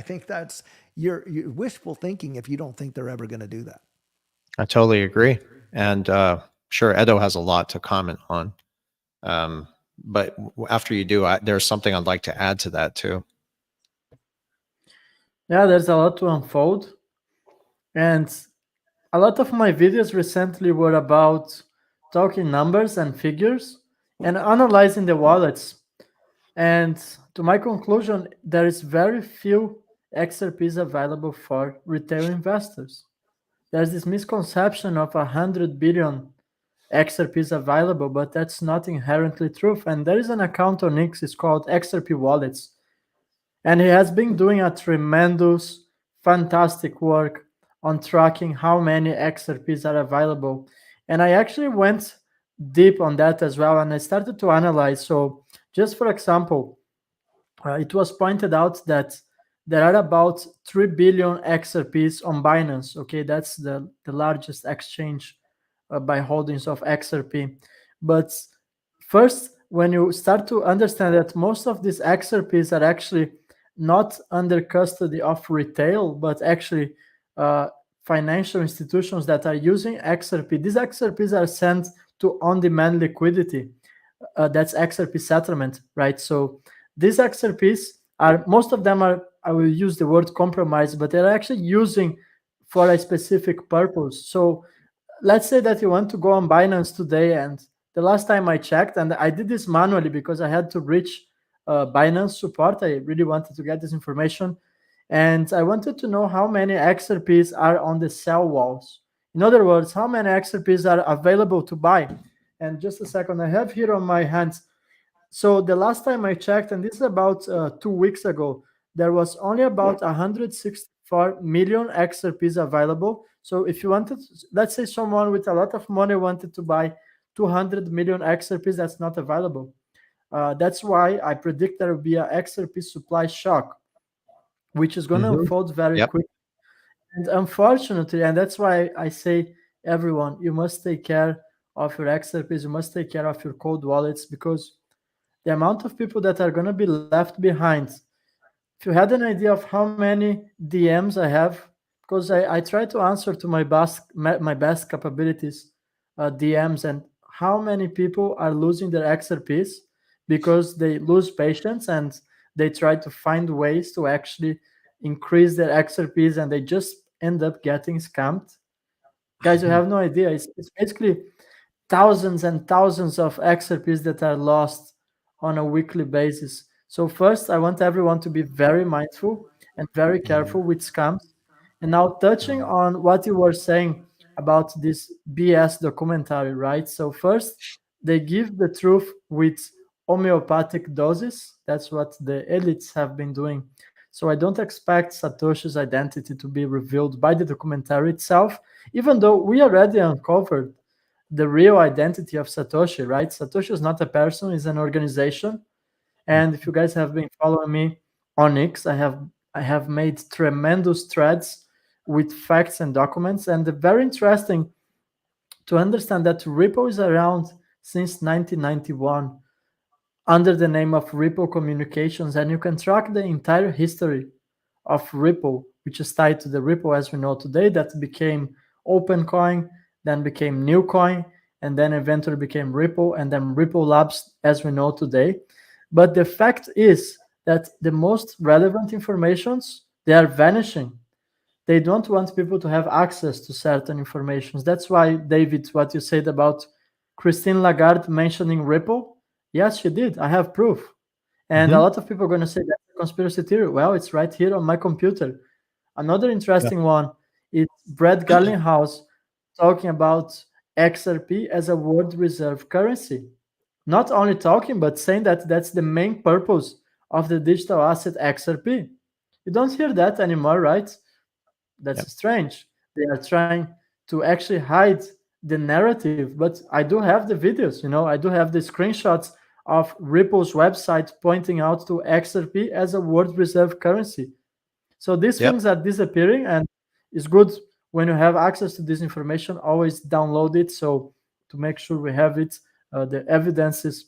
think that's your wishful thinking if you don't think they're ever going to do that. I totally agree. And sure, Edo has a lot to comment on. But after you do, there's something I'd like to add to that too. Yeah, there's a lot to unfold. And a lot of my videos recently were about talking numbers and figures and analyzing the wallets. And to my conclusion, there is very few XRPs available for retail investors. There's this misconception of 100 billion XRPs available, but that's not inherently true. And there is an account on X, it's called XRP Wallets. And he has been doing a tremendous, fantastic work on tracking how many XRPs are available. And I actually went deep on that as well, and I started to analyze. So, just for example, it was pointed out that there are about 3 billion XRPs on Binance. Okay, that's the largest exchange by holdings of XRP. But first, when you start to understand that most of these XRPs are actually not under custody of retail, but actually uh, financial institutions that are using XRP, these XRPs are sent to on demand liquidity. That's XRP settlement, right? So these XRPs are, most of them are, I will use the word compromised, but they're actually using for a specific purpose. So let's say that you want to go on Binance today, and the last time I checked, and I did this manually because I had to reach Binance support. I really wanted to get this information, and I wanted to know how many XRPs are on the sell walls. In other words, how many XRPs are available to buy. And just a second, I have here on my hands. So the last time I checked, and this is about 2 weeks ago, there was only about 164 million XRPs available. So if you wanted, let's say someone with a lot of money wanted to buy 200 million XRPs, that's not available. That's why I predict there will be an XRP supply shock, which is going to Mhm. unfold very Yep. quickly. And unfortunately, and that's why I say, everyone, you must take care of your XRPs, you must take care of your cold wallets, because the amount of people that are going to be left behind. If you had an idea of how many DMs I have, because I try to answer to my best capabilities, DMs, and how many people are losing their XRPs because they lose patience and they try to find ways to actually increase their XRPs, and they just end up getting scammed. Guys, you have no idea. It's basically thousands and thousands of XRPs that are lost on a weekly basis. So first, I want everyone to be very mindful and very careful with scams. And now touching on what you were saying about this BS documentary, right? So first, they give the truth with homeopathic doses. That's what the elites have been doing. So I don't expect Satoshi's identity to be revealed by the documentary itself, even though we already uncovered the real identity of Satoshi, right? Satoshi is not a person, is an organization. And if you guys have been following me on X, I have made tremendous threads with facts and documents. And very interesting to understand that Ripple is around since 1991 under the name of Ripple Communications, and you can track the entire history of Ripple, which is tied to the Ripple as we know today, that became OpenCoin, then became Newcoin, and then eventually became Ripple, and then Ripple Labs as we know today. But the fact is that the most relevant informations, they are vanishing. They don't want people to have access to certain informations. That's why, David, what you said about Christine Lagarde mentioning Ripple, yes, she did. I have proof. And a Mhm. lot of people are going to say that's a conspiracy theory. Well, it's right here on my computer. Another Yeah. interesting one is Brad Garlinghouse talking about XRP as a world reserve currency. Not only talking, but saying that that's the main purpose of the digital asset XRP. You don't hear that anymore, right? Yep. That's strange. They are trying to actually hide the narrative, but I do have the videos, I do have the screenshots of Ripple's website pointing out to XRP as a world reserve currency. So these Yep. things are disappearing, and it's good when you have access to this information, always download it. So to make sure we have it, the evidences.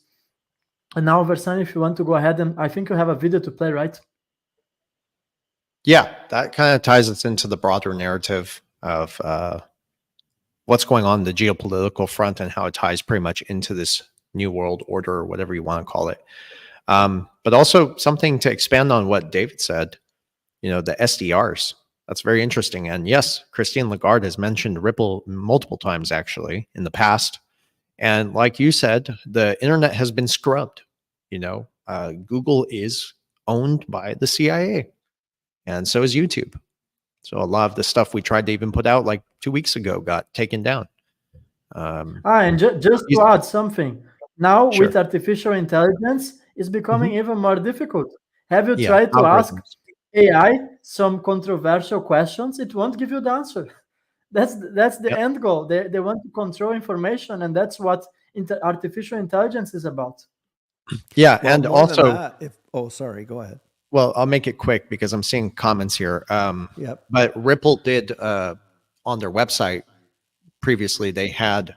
And now, Versan, if you want to go ahead, and I think you have a video to play, right? Yeah, that kind of ties us into the broader narrative of what's going on the geopolitical front and how it ties pretty much into this new world order or whatever you want to call it. But also something to expand on what David said, the SDRs. That's very interesting. And yes, Christine Lagarde has mentioned Ripple multiple times actually in the past. And like you said, the internet has been scrubbed. Google is owned by the CIA, and so is YouTube. So a lot of the stuff we tried to even put out like 2 weeks ago got taken down. And just to add something, now with Sure. artificial intelligence, it's becoming Mhm. even more difficult. Have you Yeah, tried to ask algorithms. AI some controversial questions? It won't give you the answer. That's the Yep. end goal. They want to control information, and that's what artificial intelligence is about. Yeah, Well, and more than also, that, if oh, sorry, go ahead. well, I'll make it quick because I'm seeing comments here. Yep. But Ripple did on their website previously, they had,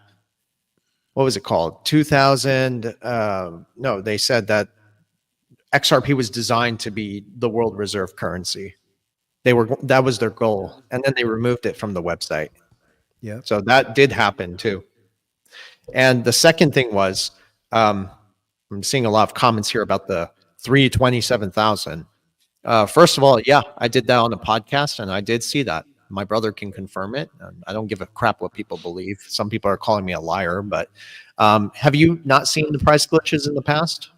what was it called? 2000. No, they said that XRP was designed to be the world reserve currency. That was their goal, and then they removed it from the website. Yep. So that did happen too. And the second thing was, I'm seeing a lot of comments here about the 327,000. First of all, yeah, I did that on a podcast, and I did see that. My brother can confirm it. I don't give a crap what people believe. Some people are calling me a liar, but have you not seen the price glitches in the past?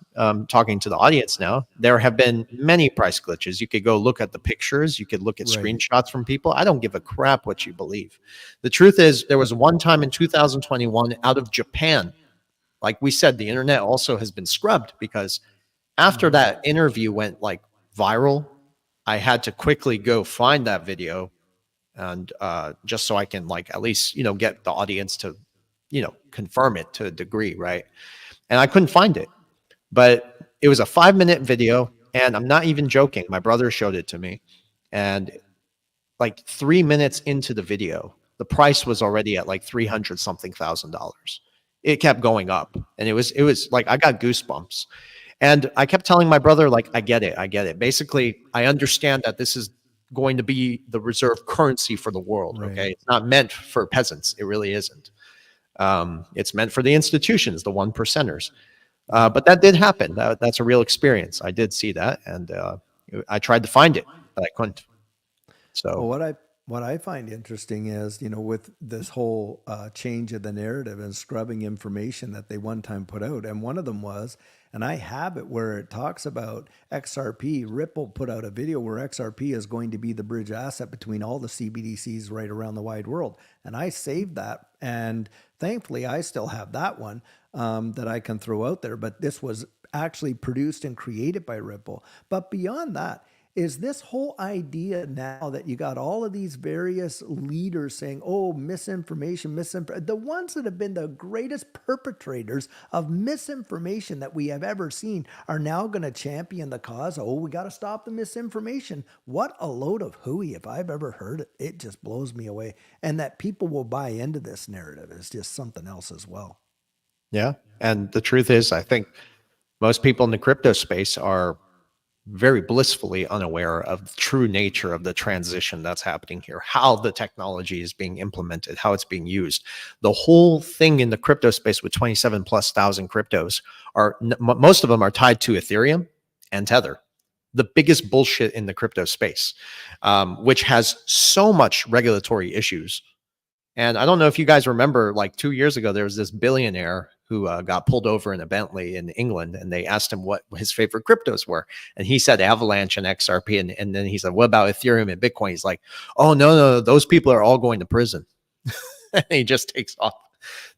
Talking to the audience now, there have been many price glitches. You could go look at the pictures. You could look at Right. screenshots from people. I don't give a crap what you believe. The truth is, there was one time in 2021 out of Japan. Like we said, the internet also has been scrubbed because after that interview went like viral, I had to quickly go find that video, and just so I can like at least get the audience to confirm it to a degree, right? And I couldn't find it, but it was a 5-minute video, and I'm not even joking. My brother showed it to me, and like 3 minutes into the video, the price was already at like $300 something thousand. It kept going up, and it was like I got goosebumps. And I kept telling my brother, like, I get it. Basically, I understand that this is going to be the reserve currency for the world. Right. Okay. It's not meant for peasants. It really isn't. It's meant for the institutions, the 1%ers. But that did happen. That's a real experience. I did see that. And I tried to find it, but I couldn't. So, Well, what I find interesting is, with this whole change of the narrative and scrubbing information that they one time put out, and one of them was, and I have it where it talks about XRP. Ripple put out a video where XRP is going to be the bridge asset between all the CBDCs right around the wide world, and I saved that, and thankfully I still have that one that I can throw out there. But this was actually produced and created by Ripple. But beyond that, is this whole idea now that you got all of these various leaders saying, oh, misinformation, the ones that have been the greatest perpetrators of misinformation that we have ever seen are now going to champion the cause. Oh, we got to stop the misinformation. What a load of hooey, if I've ever heard it. It just blows me away. And that people will buy into this narrative is just something else as well. yeah. And the truth is, I think most people in the crypto space are very blissfully unaware of the true nature of the transition that's happening here, how the technology is being implemented, how it's being used. The whole thing in the crypto space with 27 plus thousand cryptos are, most of them are tied to Ethereum and Tether, the biggest bullshit in the crypto space, which has so much regulatory issues. And I don't know if you guys remember, like 2 years ago, there was this billionaire who got pulled over in a Bentley in England, and they asked him what his favorite cryptos were. And he said Avalanche and XRP. And then he said, what about Ethereum and Bitcoin? He's like, oh, no, those people are all going to prison. And he just takes off.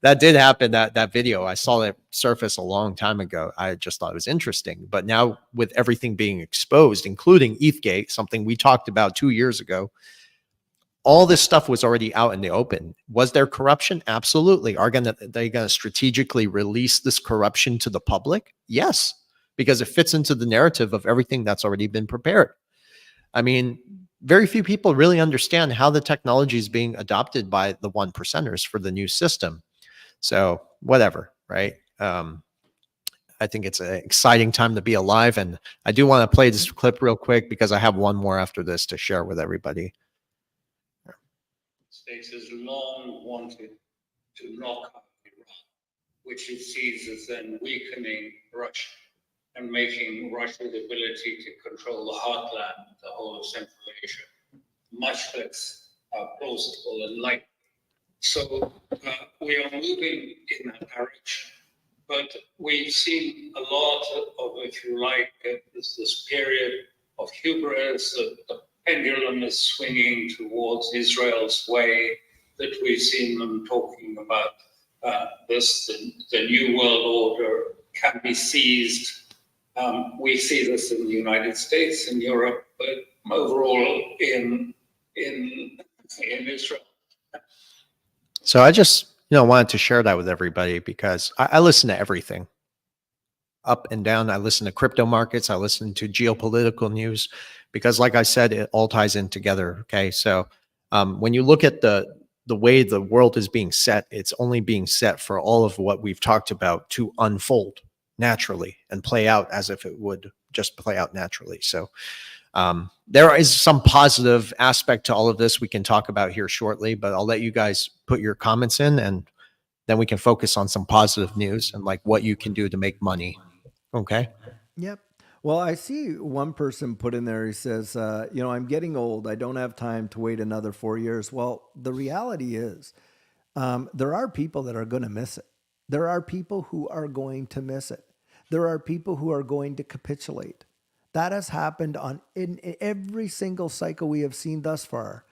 That did happen, that video. I saw it surface a long time ago. I just thought it was interesting. But now with everything being exposed, including ETHgate, something we talked about 2 years ago, all this stuff was already out in the open. Was there corruption? Absolutely. Are they gonna strategically release this corruption to the public? Yes, because it fits into the narrative of everything that's already been prepared. I mean, very few people really understand how the technology is being adopted by the 1%ers for the new system. So whatever, right? I think it's an exciting time to be alive. And I do want to play this clip real quick because I have one more after this to share with everybody. States has long wanted to knock out Iran, which it sees as then weakening Russia and making Russia's ability to control the heartland, the whole of Central Asia, much less plausible and likely. So we are moving in that direction. But we've seen a lot of, if you like, this period of hubris, the pendulum is swinging towards Israel's way, that we've seen them talking about the new world order can be seized We see this in the United States, in Europe, but overall in Israel. So I just, wanted to share that with everybody because I listen to everything up and down. I listen to crypto markets. I listen to geopolitical news because, like I said, it all ties in together. Okay. So when you look at the way the world is being set, it's only being set for all of what we've talked about to unfold naturally and play out as if it would just play out naturally. So there is some positive aspect to all of this we can talk about here shortly, but I'll let you guys put your comments in and then we can focus on some positive news and like what you can do to make money. Okay. Yep. Well, I see one person put in there, he says, I'm getting old. I don't have time to wait another 4 years. Well, the reality is there are people that are going to miss it. There are people who are going to miss it. There are people who are going to capitulate. That has happened in every single cycle we have seen thus far.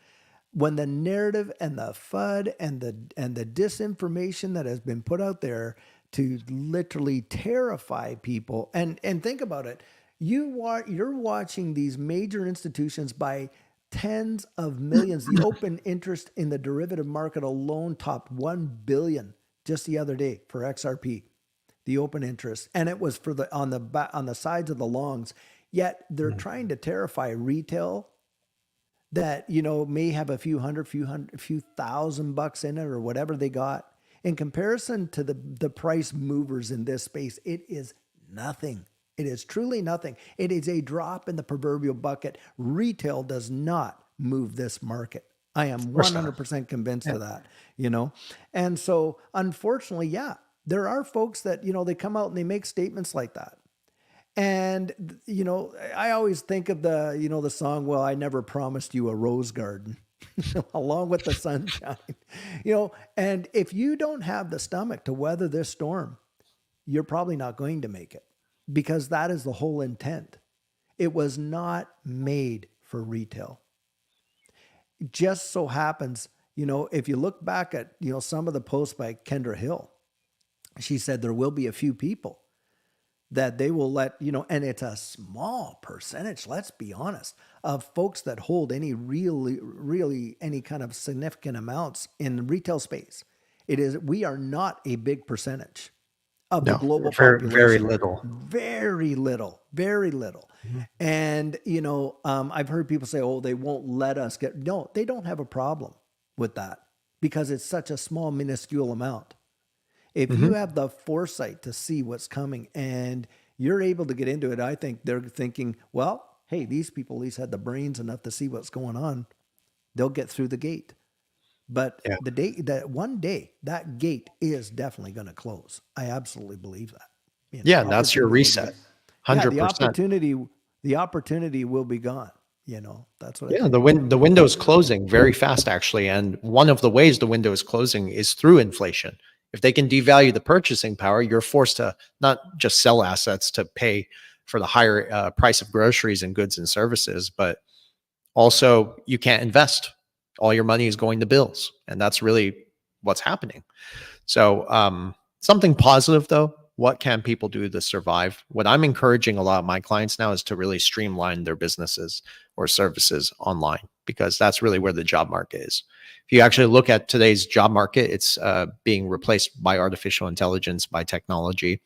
When the narrative and the FUD and the disinformation that has been put out there to literally terrify people, and think about it, you're watching these major institutions buy tens of millions. The open interest in the derivative market alone topped 1 billion just the other day for XRP. The open interest, and it was for on the sides of the longs. Yet they're trying to terrify retail that, may have a few thousand bucks in it or whatever they got. In comparison to the price movers in this space, it is nothing. It is truly nothing. It is a drop in the proverbial bucket. Retail does not move this market. I am 100% convinced of that, And so unfortunately, yeah, there are folks that, they come out and they make statements like that. And, I always think of the song, well, I never promised you a rose garden along with the sunshine, and if you don't have the stomach to weather this storm, you're probably not going to make it because that is the whole intent. It was not made for retail. It just so happens, if you look back at, some of the posts by Kendra Hill, she said there will be a few people that they will let, and it's a small percentage, let's be honest, of folks that hold any really any kind of significant amounts in the retail space. We are not a big percentage of the global population. Very little. Very little. Mm-hmm. And, I've heard people say, oh, they won't let us no, they don't have a problem with that because it's such a small, minuscule amount. If you have the foresight to see what's coming and you're able to get into it, I think they're thinking, well, hey, these people at least had the brains enough to see what's going on. They'll get through the gate. But one day, that gate is definitely going to close. I absolutely believe that. That's your reset. 100%. The opportunity will be gone. That's what I think. The window's closing very fast, actually. And one of the ways the window is closing is through inflation. If they can devalue the purchasing power, you're forced to not just sell assets to pay for the higher price of groceries and goods and services, but also you can't invest. All your money is going to bills. And that's really what's happening. So something positive, though, what can people do to survive? What I'm encouraging a lot of my clients now is to really streamline their businesses or services online, because that's really where the job market is. If you actually look at today's job market, it's being replaced by artificial intelligence, by technology,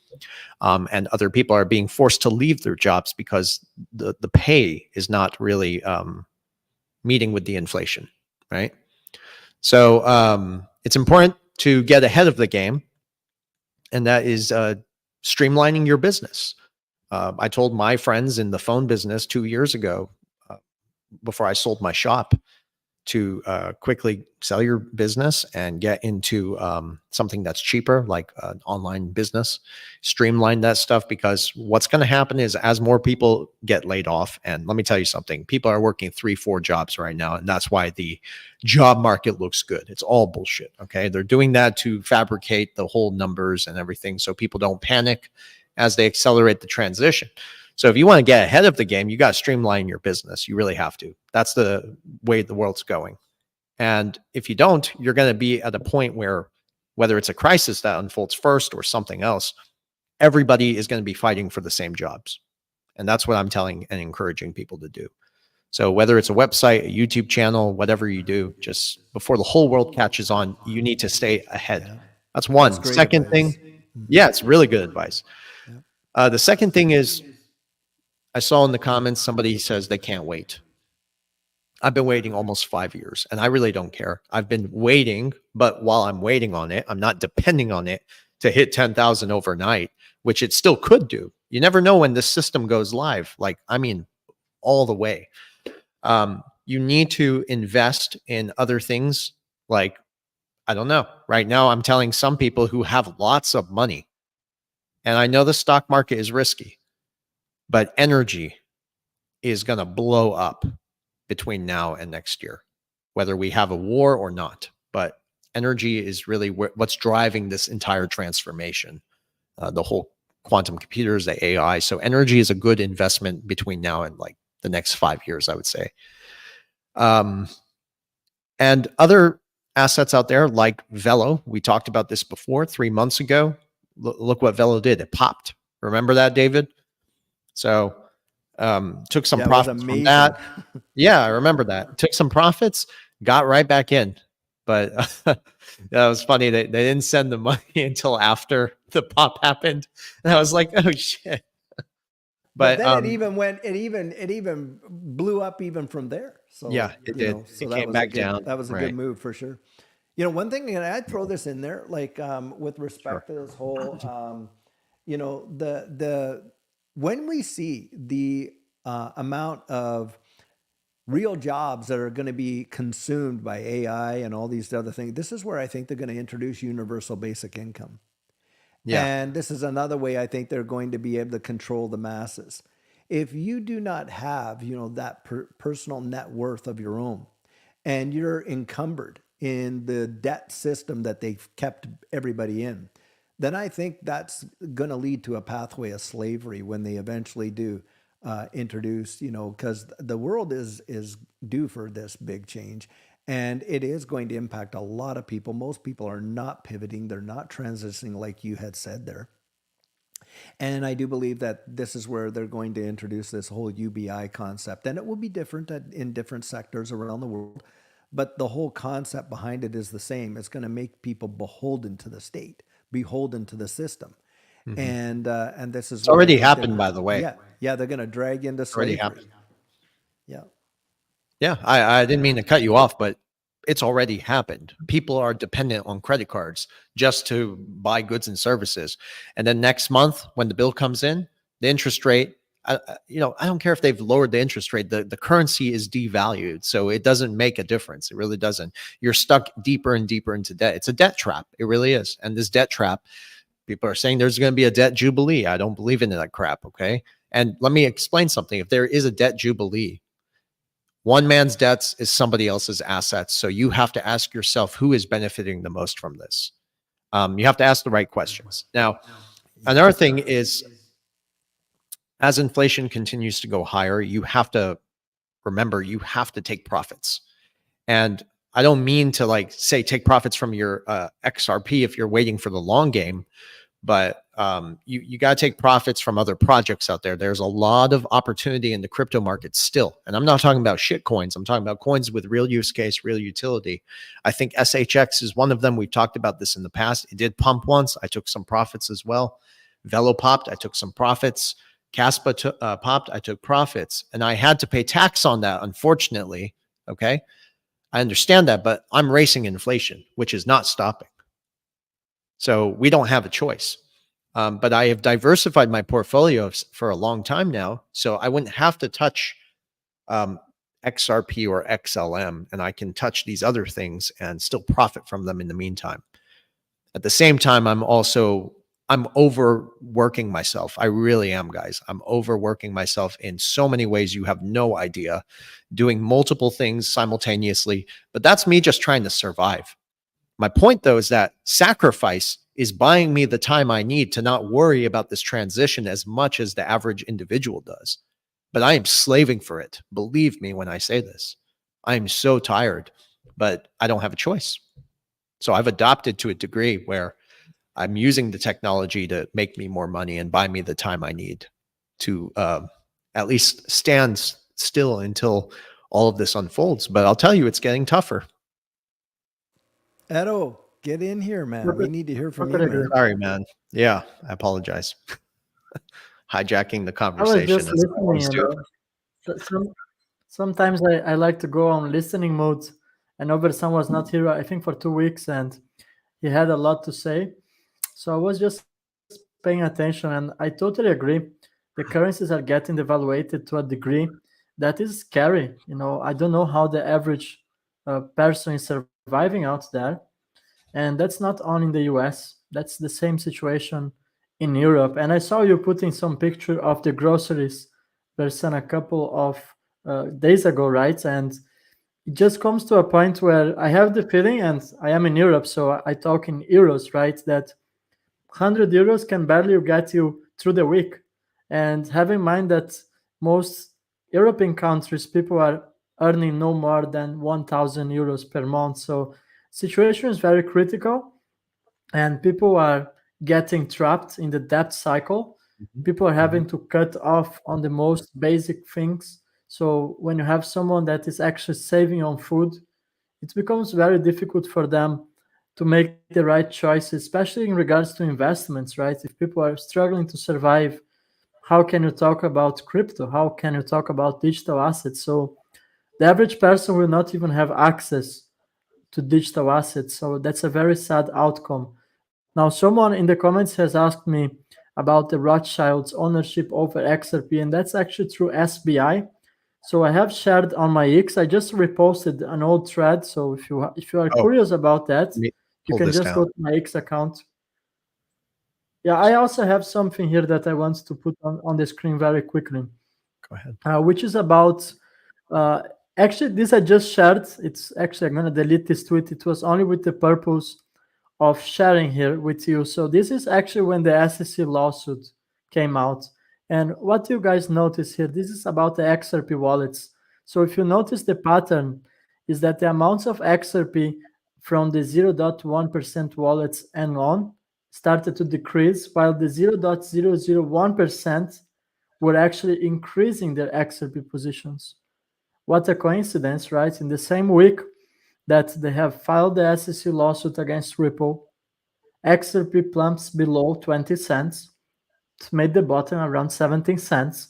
and other people are being forced to leave their jobs because the pay is not really meeting with the inflation, right? So it's important to get ahead of the game, and that is streamlining your business. I told my friends in the phone business 2 years ago, before I sold my shop, to quickly sell your business and get into something that's cheaper, like an online business, streamline that stuff, because what's going to happen is as more people get laid off, and let me tell you something, people are working 3-4 jobs right now, and that's why the job market looks good. It's all bullshit, okay? They're doing that to fabricate the whole numbers and everything so people don't panic as they accelerate the transition. So if you want to get ahead of the game, you got to streamline your business. You really have to. That's the way the world's going. And if you don't, you're going to be at a point where, whether it's a crisis that unfolds first or something else, everybody is going to be fighting for the same jobs. And that's what I'm telling and encouraging people to do. So whether it's a website, a YouTube channel, whatever you do, just before the whole world catches on, you need to stay ahead. Yeah. That's one. That's great Second advice. thing, yeah, it's really good advice. The second thing is, I saw in the comments, somebody says they can't wait. I've been waiting almost 5 years, and I really don't care. I've been waiting, but while I'm waiting on it, I'm not depending on it to hit 10,000 overnight, which it still could do. You never know when this system goes live. Like, I mean, all the way. You need to invest in other things. Like, I don't know. Right now, I'm telling some people who have lots of money, and I know the stock market is risky, but energy is going to blow up between now and next year, whether we have a war or not. But energy is really what's driving this entire transformation, the whole quantum computers, the AI. So energy is a good investment between now and like the next 5 years, I would say. And other assets out there like Velo, we talked about this before 3 months ago. Look what Velo did. It popped. Remember that, David? So took some profits from that. Yeah, I remember that. Took some profits, got right back in. But that was funny. They didn't send the money until after the pop happened. And I was like, oh shit. But then it even blew up even from there. So yeah, it did. So it that came was back down. That was a good move for sure. You know, one thing, and I'd throw this in there, like with respect to this whole, you know, when we see the amount of real jobs that are going to be consumed by AI and all these other things, this is where I think they're going to introduce universal basic income. Yeah. And this is another way I think they're going to be able to control the masses. If you do not have, you know, that personal net worth of your own, and you're encumbered in the debt system that they've kept everybody in, then I think that's going to lead to a pathway of slavery when they eventually do introduce, you know, because the world is due for this big change. And it is going to impact a lot of people. Most people are not pivoting. They're not transitioning like you had said there. And I do believe that this is where they're going to introduce this whole UBI concept. And it will be different in different sectors around the world. But the whole concept behind it is the same. It's going to make people beholden to the state, beholden to the system. Mm-hmm. And this is... It's already happened, by the way. Yeah, they're going to drag into slavery. Already happened. Yeah. Yeah, I didn't mean to cut you off, but it's already happened. People are dependent on credit cards just to buy goods and services. And then next month, when the bill comes in, the interest rate, you know, I don't care if they've lowered the interest rate. The currency is devalued. So it doesn't make a difference. It really doesn't. You're stuck deeper and deeper into debt. It's a debt trap. It really is. And this debt trap, people are saying there's going to be a debt jubilee. I don't believe in that crap. Okay. And let me explain something. If there is a debt jubilee, one man's debts is somebody else's assets. So you have to ask yourself who is benefiting the most from this. You have to ask the right questions. Now, another thing is, as inflation continues to go higher, you have to remember you have to take profits. And I don't mean to like say take profits from your XRP if you're waiting for the long game, but you got to take profits from other projects out there. There's a lot of opportunity in the crypto market still. And I'm not talking about shit coins. I'm talking about coins with real use case, real utility. I think SHX is one of them. We've talked about this in the past. It did pump once. I took some profits as well. Velo popped. I took some profits. Caspa popped. I took profits. And I had to pay tax on that, unfortunately. Okay. I understand that, but I'm racing inflation, which is not stopping. So we don't have a choice. But I have diversified my portfolio for a long time now. So I wouldn't have to touch XRP or XLM, and I can touch these other things and still profit from them in the meantime. At the same time, I'm overworking myself. I really am, guys. I'm overworking myself in so many ways you have no idea, doing multiple things simultaneously. But that's me just trying to survive. My point, though, is that sacrifice is buying me the time I need to not worry about this transition as much as the average individual does. But I am slaving for it. Believe me when I say this. I am so tired, but I don't have a choice. So I've adopted to a degree where I'm using the technology to make me more money and buy me the time I need to at least stand still until all of this unfolds. But I'll tell you, it's getting tougher. Edo, get in here, man. We need to hear from you, Totally agree. man. Sorry, man. Yeah, I apologize. Hijacking the I was conversation just as I listening, always do. Sometimes I like to go on listening mode. I know Versan was not here, I think, for 2 weeks, and he had a lot to say. So I was just paying attention, and I totally agree. The currencies are getting devaluated to a degree that is scary. I don't know how the average person is surviving out there. And that's not only in the US, that's the same situation in Europe. And I saw you putting some picture of the groceries, Versan, a couple of days ago, right? And it just comes to a point where I have the feeling, and I am in Europe, so I talk in euros, right? That 100 euros can barely get you through the week. And have in mind that most European countries, people are earning no more than 1,000 euros per month. So situation is very critical, and people are getting trapped in the debt cycle. People are having to cut off on the most basic things. So when you have someone that is actually saving on food, it becomes very difficult for them to make the right choices, especially in regards to investments, right? If people are struggling to survive, how can you talk about crypto? How can you talk about digital assets? So the average person will not even have access to digital assets. So that's a very sad outcome. Now, someone in the comments has asked me about the Rothschild's ownership over XRP, and that's actually through SBI. So I have shared on my X. I just reposted an old thread. So if you are curious about that, Let me you pull can this just go down. to my X account. Yeah, I also have something here that I want to put on the screen very quickly, Go ahead. which is about uh, actually this I just shared. It's actually I'm gonna delete this tweet. It was only with the purpose of sharing here with you. So this is actually when the SEC lawsuit came out. And what you guys notice here, this is about the XRP wallets. So if you notice the pattern is that the amounts of XRP from the 0.1% wallets and on started to decrease, while the 0.001% were actually increasing their XRP positions. What a coincidence, right? In the same week that they have filed the SEC lawsuit against Ripple, XRP plumps below 20 cents. It made the bottom around 17 cents.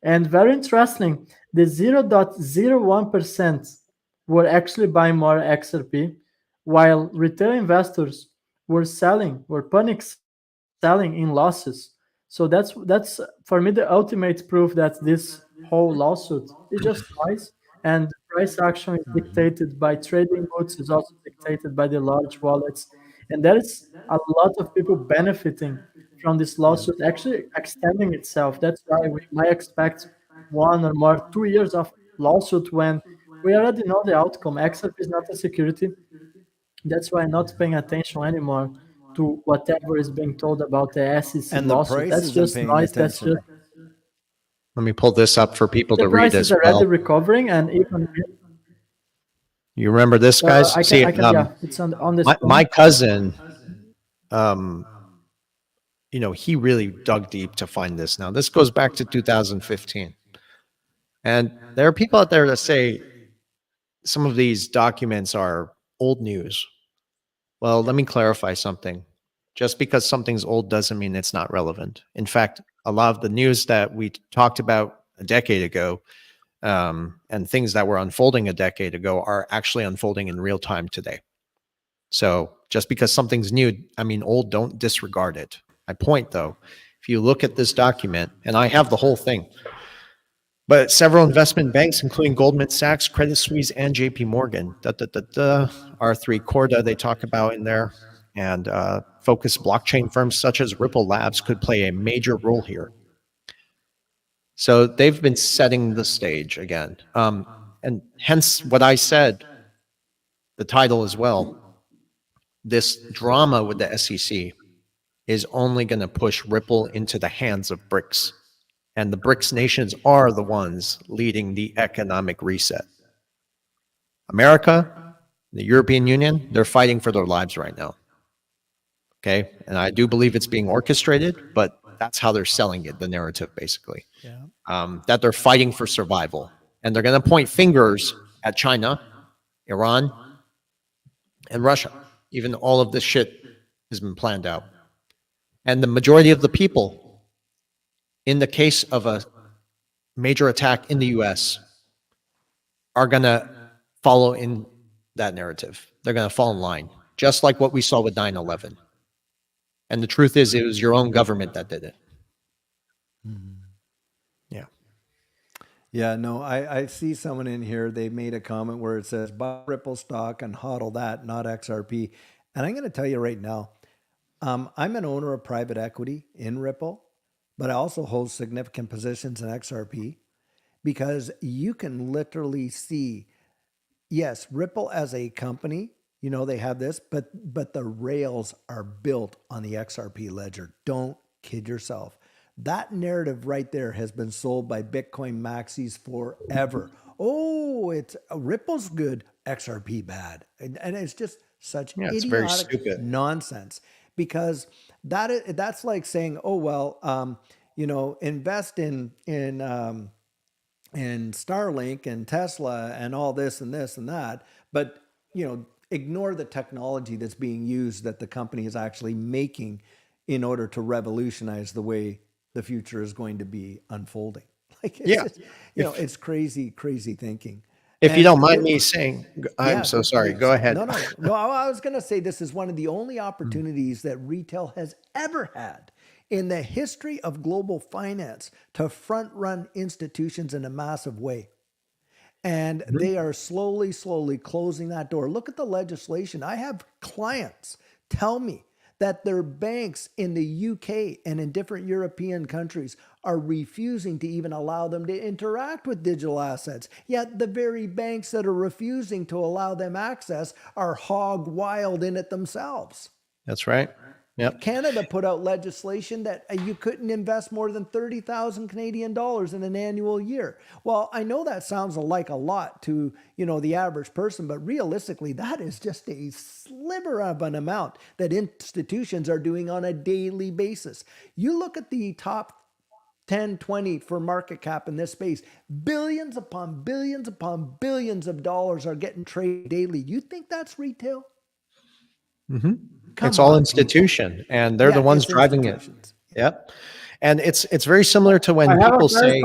And very interesting, the 0.01% were actually buying more XRP, while retail investors were panic selling in losses. So that's for me the ultimate proof that this whole lawsuit is just noise, and the price action is dictated by trading boots, is also dictated by the large wallets, and there is a lot of people benefiting from this lawsuit actually extending itself. That's why we might expect 1 or more 2 years of lawsuit when we already know the outcome. XRP is not a security. That's why I'm not paying attention anymore to whatever is being told about the SEC And the lawsuit. price That's isn't just paying noise. That's just attention. Let me pull this up for people the to read price is as already well. recovering, and even You remember this, guys? I can, yeah, it's on the screen. my cousin, he really dug deep to find this. Now, this goes back to 2015. And there are people out there that say some of these documents are old news. Well, let me clarify something. Just because something's old doesn't mean it's not relevant. In fact, a lot of the news that we talked about a decade ago and things that were unfolding a decade ago are actually unfolding in real time today. So just because something's new, old, don't disregard it. My point, though, if you look at this document, and I have the whole thing, but several investment banks, including Goldman Sachs, Credit Suisse, and JP Morgan, R3 Corda they talk about in there, and focused blockchain firms such as Ripple Labs could play a major role here. So they've been setting the stage again. And hence what I said, the title as well, this drama with the SEC is only going to push Ripple into the hands of BRICS. And the BRICS nations are the ones leading the economic reset. America, the European Union, they're fighting for their lives right now. Okay. And I do believe it's being orchestrated, but that's how they're selling it, the narrative, basically. Yeah. That they're fighting for survival. And they're going to point fingers at China, Iran, and Russia. Even all of this shit has been planned out. And the majority of the people, in the case of a major attack in the US, are going to follow in that narrative. They're going to fall in line, just like what we saw with 9/11. And the truth is, it was your own government that did it. Yeah. Yeah, no, I see someone in here, they made a comment where it says, buy Ripple stock and hodl that, not XRP. And I'm going to tell you right now, I'm an owner of private equity in Ripple, but I also hold significant positions in XRP because you can literally see, yes, Ripple as a company, you know, they have this, but the rails are built on the XRP ledger. Don't kid yourself. That narrative right there has been sold by Bitcoin maxis forever. Oh, it's Ripple's good, XRP bad. And it's just such It's very idiotic stupid nonsense, because that's like saying, oh, well, you know, invest in Starlink and Tesla and all this and this and that, but, you know, ignore the technology that's being used that the company is actually making in order to revolutionize the way the future is going to be unfolding. Like, it's just, you know, it's crazy, crazy thinking. If you don't mind me saying, I'm so sorry. please. Go ahead. No, I was going to say this is one of the only opportunities that retail has ever had in the history of global finance to front run institutions in a massive way. And they are slowly closing that door. Look at the legislation. I have clients tell me that their banks in the UK and in different European countries are refusing to even allow them to interact with digital assets. Yet the very banks that are refusing to allow them access are hog wild in it themselves. That's right. Yep. Canada put out legislation that you couldn't invest more than 30,000 Canadian dollars in an annual year. Well, I know that sounds like a lot to, you know, the average person, but realistically, that is just a sliver of an amount that institutions are doing on a daily basis. You look at the top 10, 20 for market cap in this space, billions upon billions upon billions of dollars are getting traded daily. You think that's retail? Mm-hmm. It's all institution, and they're the ones driving it. Yep. And it's very similar to when people say,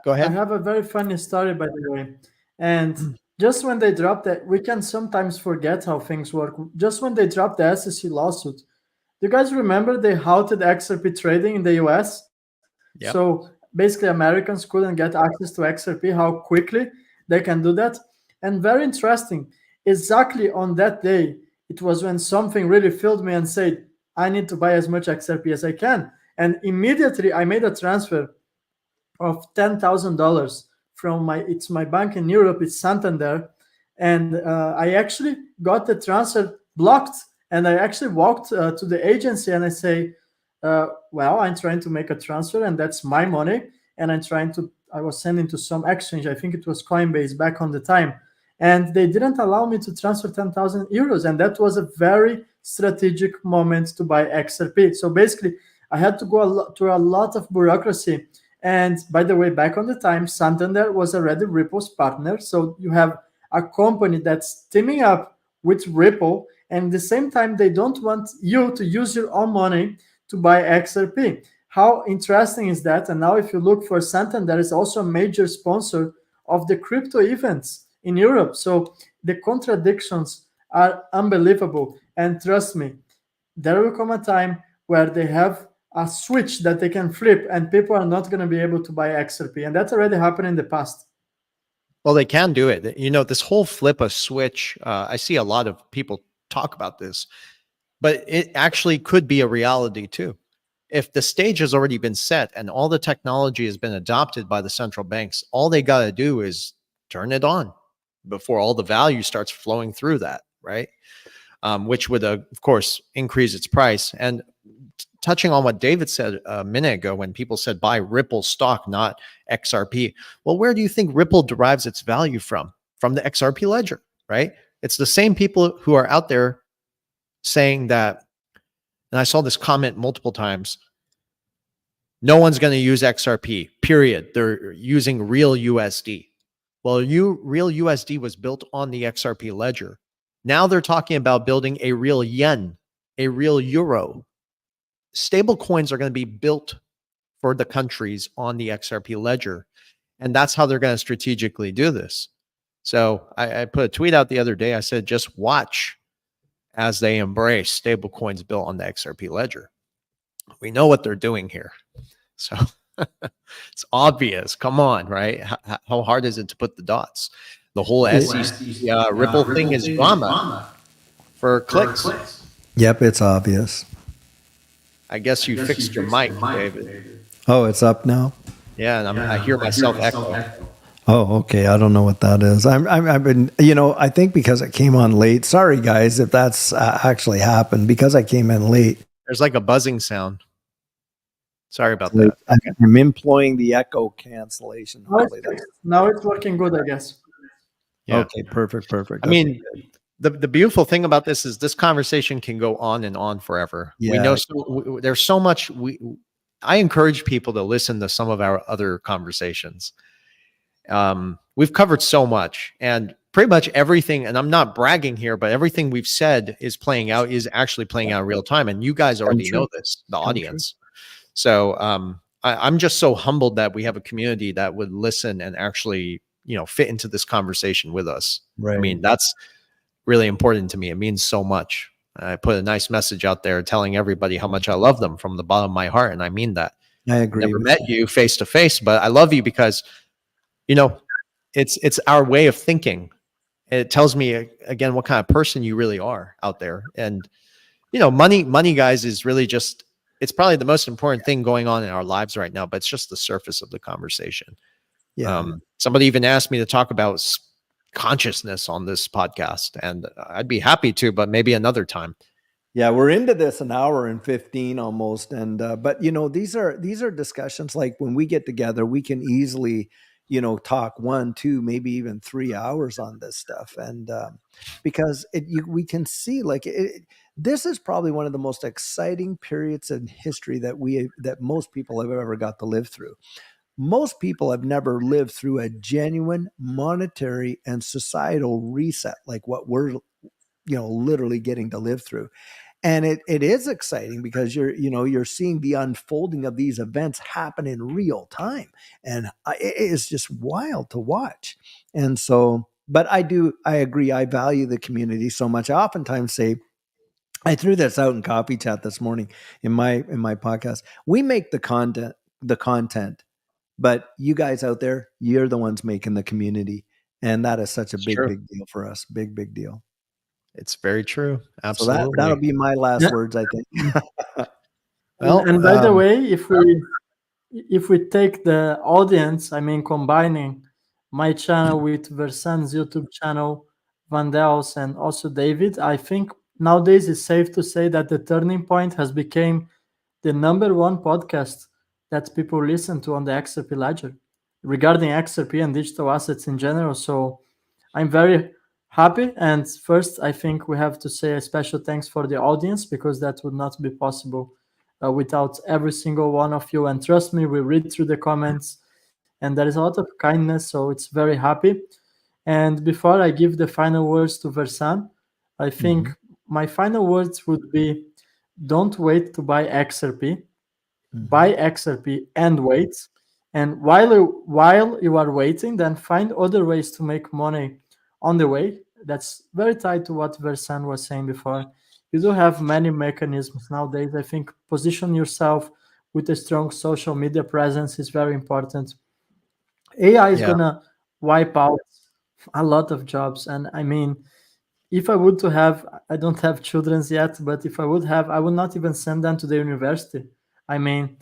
go ahead. I have a very funny story, by the way. And just when they dropped that, we can sometimes forget how things work. Just when they dropped the SEC lawsuit, do you guys remember they halted XRP trading in the US? Yep. So basically Americans couldn't get access to XRP, how quickly they can do that. And very interesting, exactly on that day, it was when something really filled me and said, I need to buy as much XRP as I can. And immediately I made a transfer of $10,000 from my bank in Europe, it's Santander. And I actually got the transfer blocked. And I actually walked to the agency and I say, well, I'm trying to make a transfer and that's my money. And I was sending to some exchange. I think it was Coinbase back on the time. And they didn't allow me to transfer 10,000 euros. And that was a very strategic moment to buy XRP. So basically, I had to go through a lot of bureaucracy. And by the way, back on the time, Santander was already Ripple's partner. So you have a company that's teaming up with Ripple. And at the same time, they don't want you to use your own money to buy XRP. How interesting is that? And now if you look for Santander, is also a major sponsor of the crypto events in Europe. So the contradictions are unbelievable. And trust me, there will come a time where they have a switch that they can flip and people are not going to be able to buy XRP. And that's already happened in the past. Well, they can do it. You know, this whole flip a switch, I see a lot of people talk about this, but it actually could be a reality too. If the stage has already been set and all the technology has been adopted by the central banks, all they got to do is turn it on before all the value starts flowing through that, right? Which would, of course, increase its price. And touching on what David said a minute ago, when people said buy Ripple stock, not XRP. Well, where do you think Ripple derives its value from? From the XRP ledger, right? It's the same people who are out there saying that and I saw this comment multiple times. No one's going to use XRP, period. They're using real USD. Well, real USD was built on the XRP ledger. Now they're talking about building a real yen, a real euro. Stable coins are going to be built for the countries on the XRP ledger. And that's how they're going to strategically do this. So I put a tweet out the other day. I said, just watch as they embrace stable coins built on the XRP ledger. We know what they're doing here. So it's obvious. Come on, right? How hard is it to put the dots? The whole SEC Ripple thing is drama for clicks. Yep, it's obvious. I guess you fixed your mic, David. Oh, it's up now? Yeah, and I hear myself echo. Oh, okay. I don't know what that is. I've been, I think because I came on late. Sorry, guys, if that's actually happened because I came in late. There's like a buzzing sound. Sorry about that. I'm employing the echo cancellation. Now it's working good, I guess. Yeah. Okay, perfect. I mean, the beautiful thing about this is this conversation can go on and on forever. Yeah. We know there's so much. I encourage people to listen to some of our other conversations. We've covered so much, and pretty much everything, and I'm not bragging here, but everything we've said is actually playing out in real time. And you guys already know this, the audience. So I'm just so humbled that we have a community that would listen and actually, fit into this conversation with us. Right. I mean, that's really important to me. It means so much. I put a nice message out there telling everybody how much I love them from the bottom of my heart. And I mean that. I agree. Never met you face to face, but I love you because, it's our way of thinking. It tells me again, what kind of person you really are out there. And, money guys is really just, it's probably the most important thing going on in our lives right now, but it's just the surface of the conversation. Yeah. Somebody even asked me to talk about consciousness on this podcast, and I'd be happy to, but maybe another time. Yeah, we're into this an hour and 15 almost. And, but these are discussions like when we get together, we can easily, talk 1, 2, maybe even 3 hours on this stuff. And, because we can see this is probably one of the most exciting periods in history that most people have ever got to live through. Most people have never lived through a genuine monetary and societal reset like what we're, literally getting to live through. And it is exciting because you're seeing the unfolding of these events happen in real time. And it is just wild to watch. And so, but I agree. I value the community so much. I oftentimes say, I threw this out in Coffee Chat this morning in my podcast. We make the content, but you guys out there, you're the ones making the community. And that is such a big deal for us. Big deal. It's very true. Absolutely. So that'll be my last words, I think. Well, and by the way, if we take the audience, I mean, combining my channel with Versan's YouTube channel, Vandel's, and also David, I think nowadays it's safe to say that the Turning Point has become the #1 podcast that people listen to on the XRP ledger regarding XRP and digital assets in general. So I'm very happy. And first, I think we have to say a special thanks for the audience, because that would not be possible without every single one of you. And trust me, we read through the comments and there is a lot of kindness. So it's very happy. And before I give the final words to Versan, I think my final words would be, don't wait to buy XRP. Buy XRP and wait. And while you are waiting, then find other ways to make money on the way. That's very tied to what Versan was saying before. You do have many mechanisms nowadays. I think position yourself with a strong social media presence is very important. AI is gonna wipe out a lot of jobs. And I mean, if I would to have, I don't have children yet, but if I would have, I would not even send them to the university. I mean,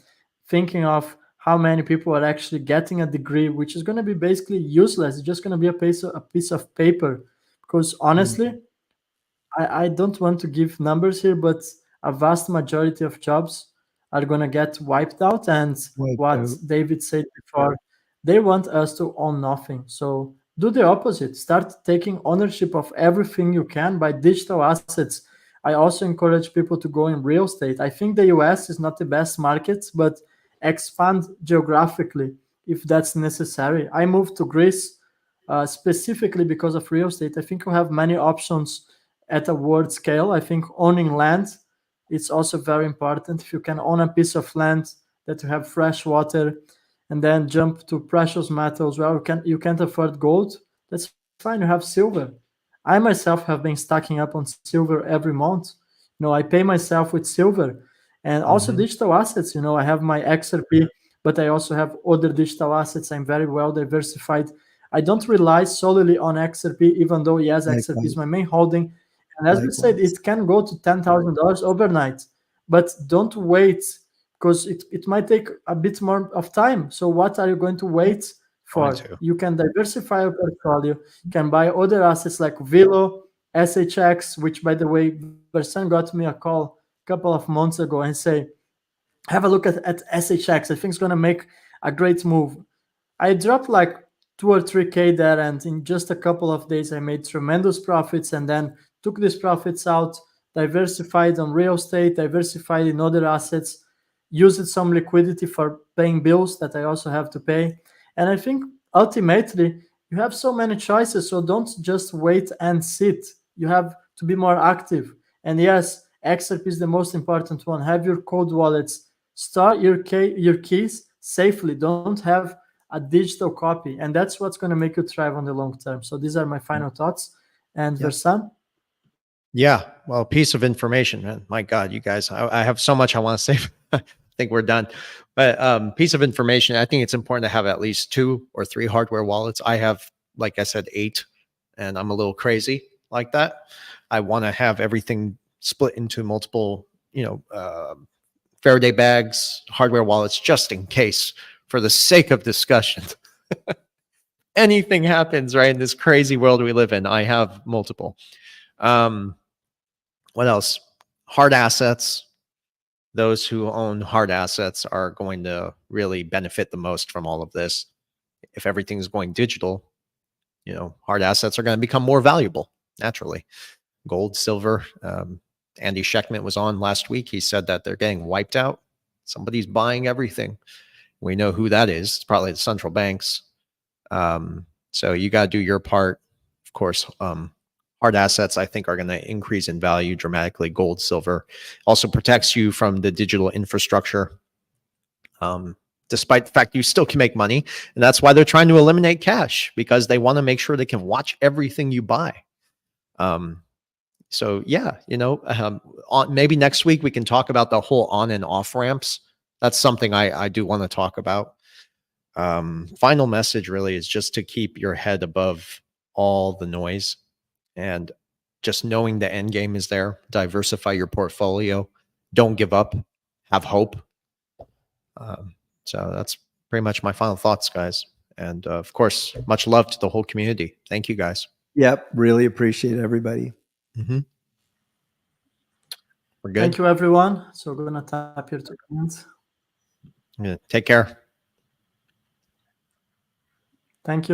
thinking of how many people are actually getting a degree, which is going to be basically useless. It's just going to be a piece of paper. Because honestly, I don't want to give numbers here, but a vast majority of jobs are going to get wiped out. And David said before, they want us to own nothing. So do the opposite. Start taking ownership of everything you can, buy digital assets, I also encourage people to go in real estate. I think the US is not the best market, but expand geographically if that's necessary. I moved to Greece specifically because of real estate. I think you have many options at a world scale. I think owning land is also very important. If you can own a piece of land that you have fresh water, and then jump to precious metals, well, you can't afford gold. That's fine. You have silver. I myself have been stacking up on silver every month. I pay myself with silver, and also Mhm. digital assets. I have my XRP, but I also have other digital assets. I'm very well diversified. I don't rely solely on XRP, even though yes, XRP is Likewise. my main holding. And as we said, Likewise. it can go to $10,000 overnight, but don't wait because it might take a bit more of time. So what are you going to wait Going for? to. You can diversify your portfolio. You can buy other assets like Velo, SHX, which by the way, Versan got me a call a couple of months ago and say, have a look at SHX. I think it's gonna make a great move. I dropped like 2 or 3K there, and in just a couple of days, I made tremendous profits and then took these profits out, diversified on real estate, diversified in other assets, used some liquidity for paying bills that I also have to pay. And I think ultimately, you have so many choices, so don't just wait and sit. You have to be more active. And yes, XRP is the most important one. Have your cold wallets, store your keys safely. Don't have a digital copy, and that's what's going to make you thrive on the long term. So these are my final thoughts. And Yeah. Versan? Yeah. Well, piece of information, man. My God, you guys, I have so much I want to say. I think we're done. But piece of information, I think it's important to have at least 2 or 3 hardware wallets. I have, like I said, 8, and I'm a little crazy like that. I want to have everything split into multiple, Faraday bags, hardware wallets, just in case, for the sake of discussion. Anything happens, right? In this crazy world we live in, I have multiple. What else? Hard assets. Those who own hard assets are going to really benefit the most from all of this. If everything's going digital, hard assets are going to become more valuable naturally. Gold, silver. Andy Schectman was on last week. He said that they're getting wiped out. Somebody's buying everything. We know who that is. It's probably the central banks. So you got to do your part. Of course, hard assets, I think, are going to increase in value dramatically. Gold, silver also protects you from the digital infrastructure. Despite the fact you still can make money. And that's why they're trying to eliminate cash, because they want to make sure they can watch everything you buy. So yeah, maybe next week we can talk about the whole on and off ramps. That's something I do want to talk about. Final message really is just to keep your head above all the noise and just knowing the end game is there. Diversify your portfolio. Don't give up. Have hope. So that's pretty much my final thoughts, guys. And of course, much love to the whole community. Thank you, guys. Yep. Really appreciate everybody. Mm-hmm. We're good. Thank you, everyone. So we're going to tap here to comments. Yeah, take care. Thank you.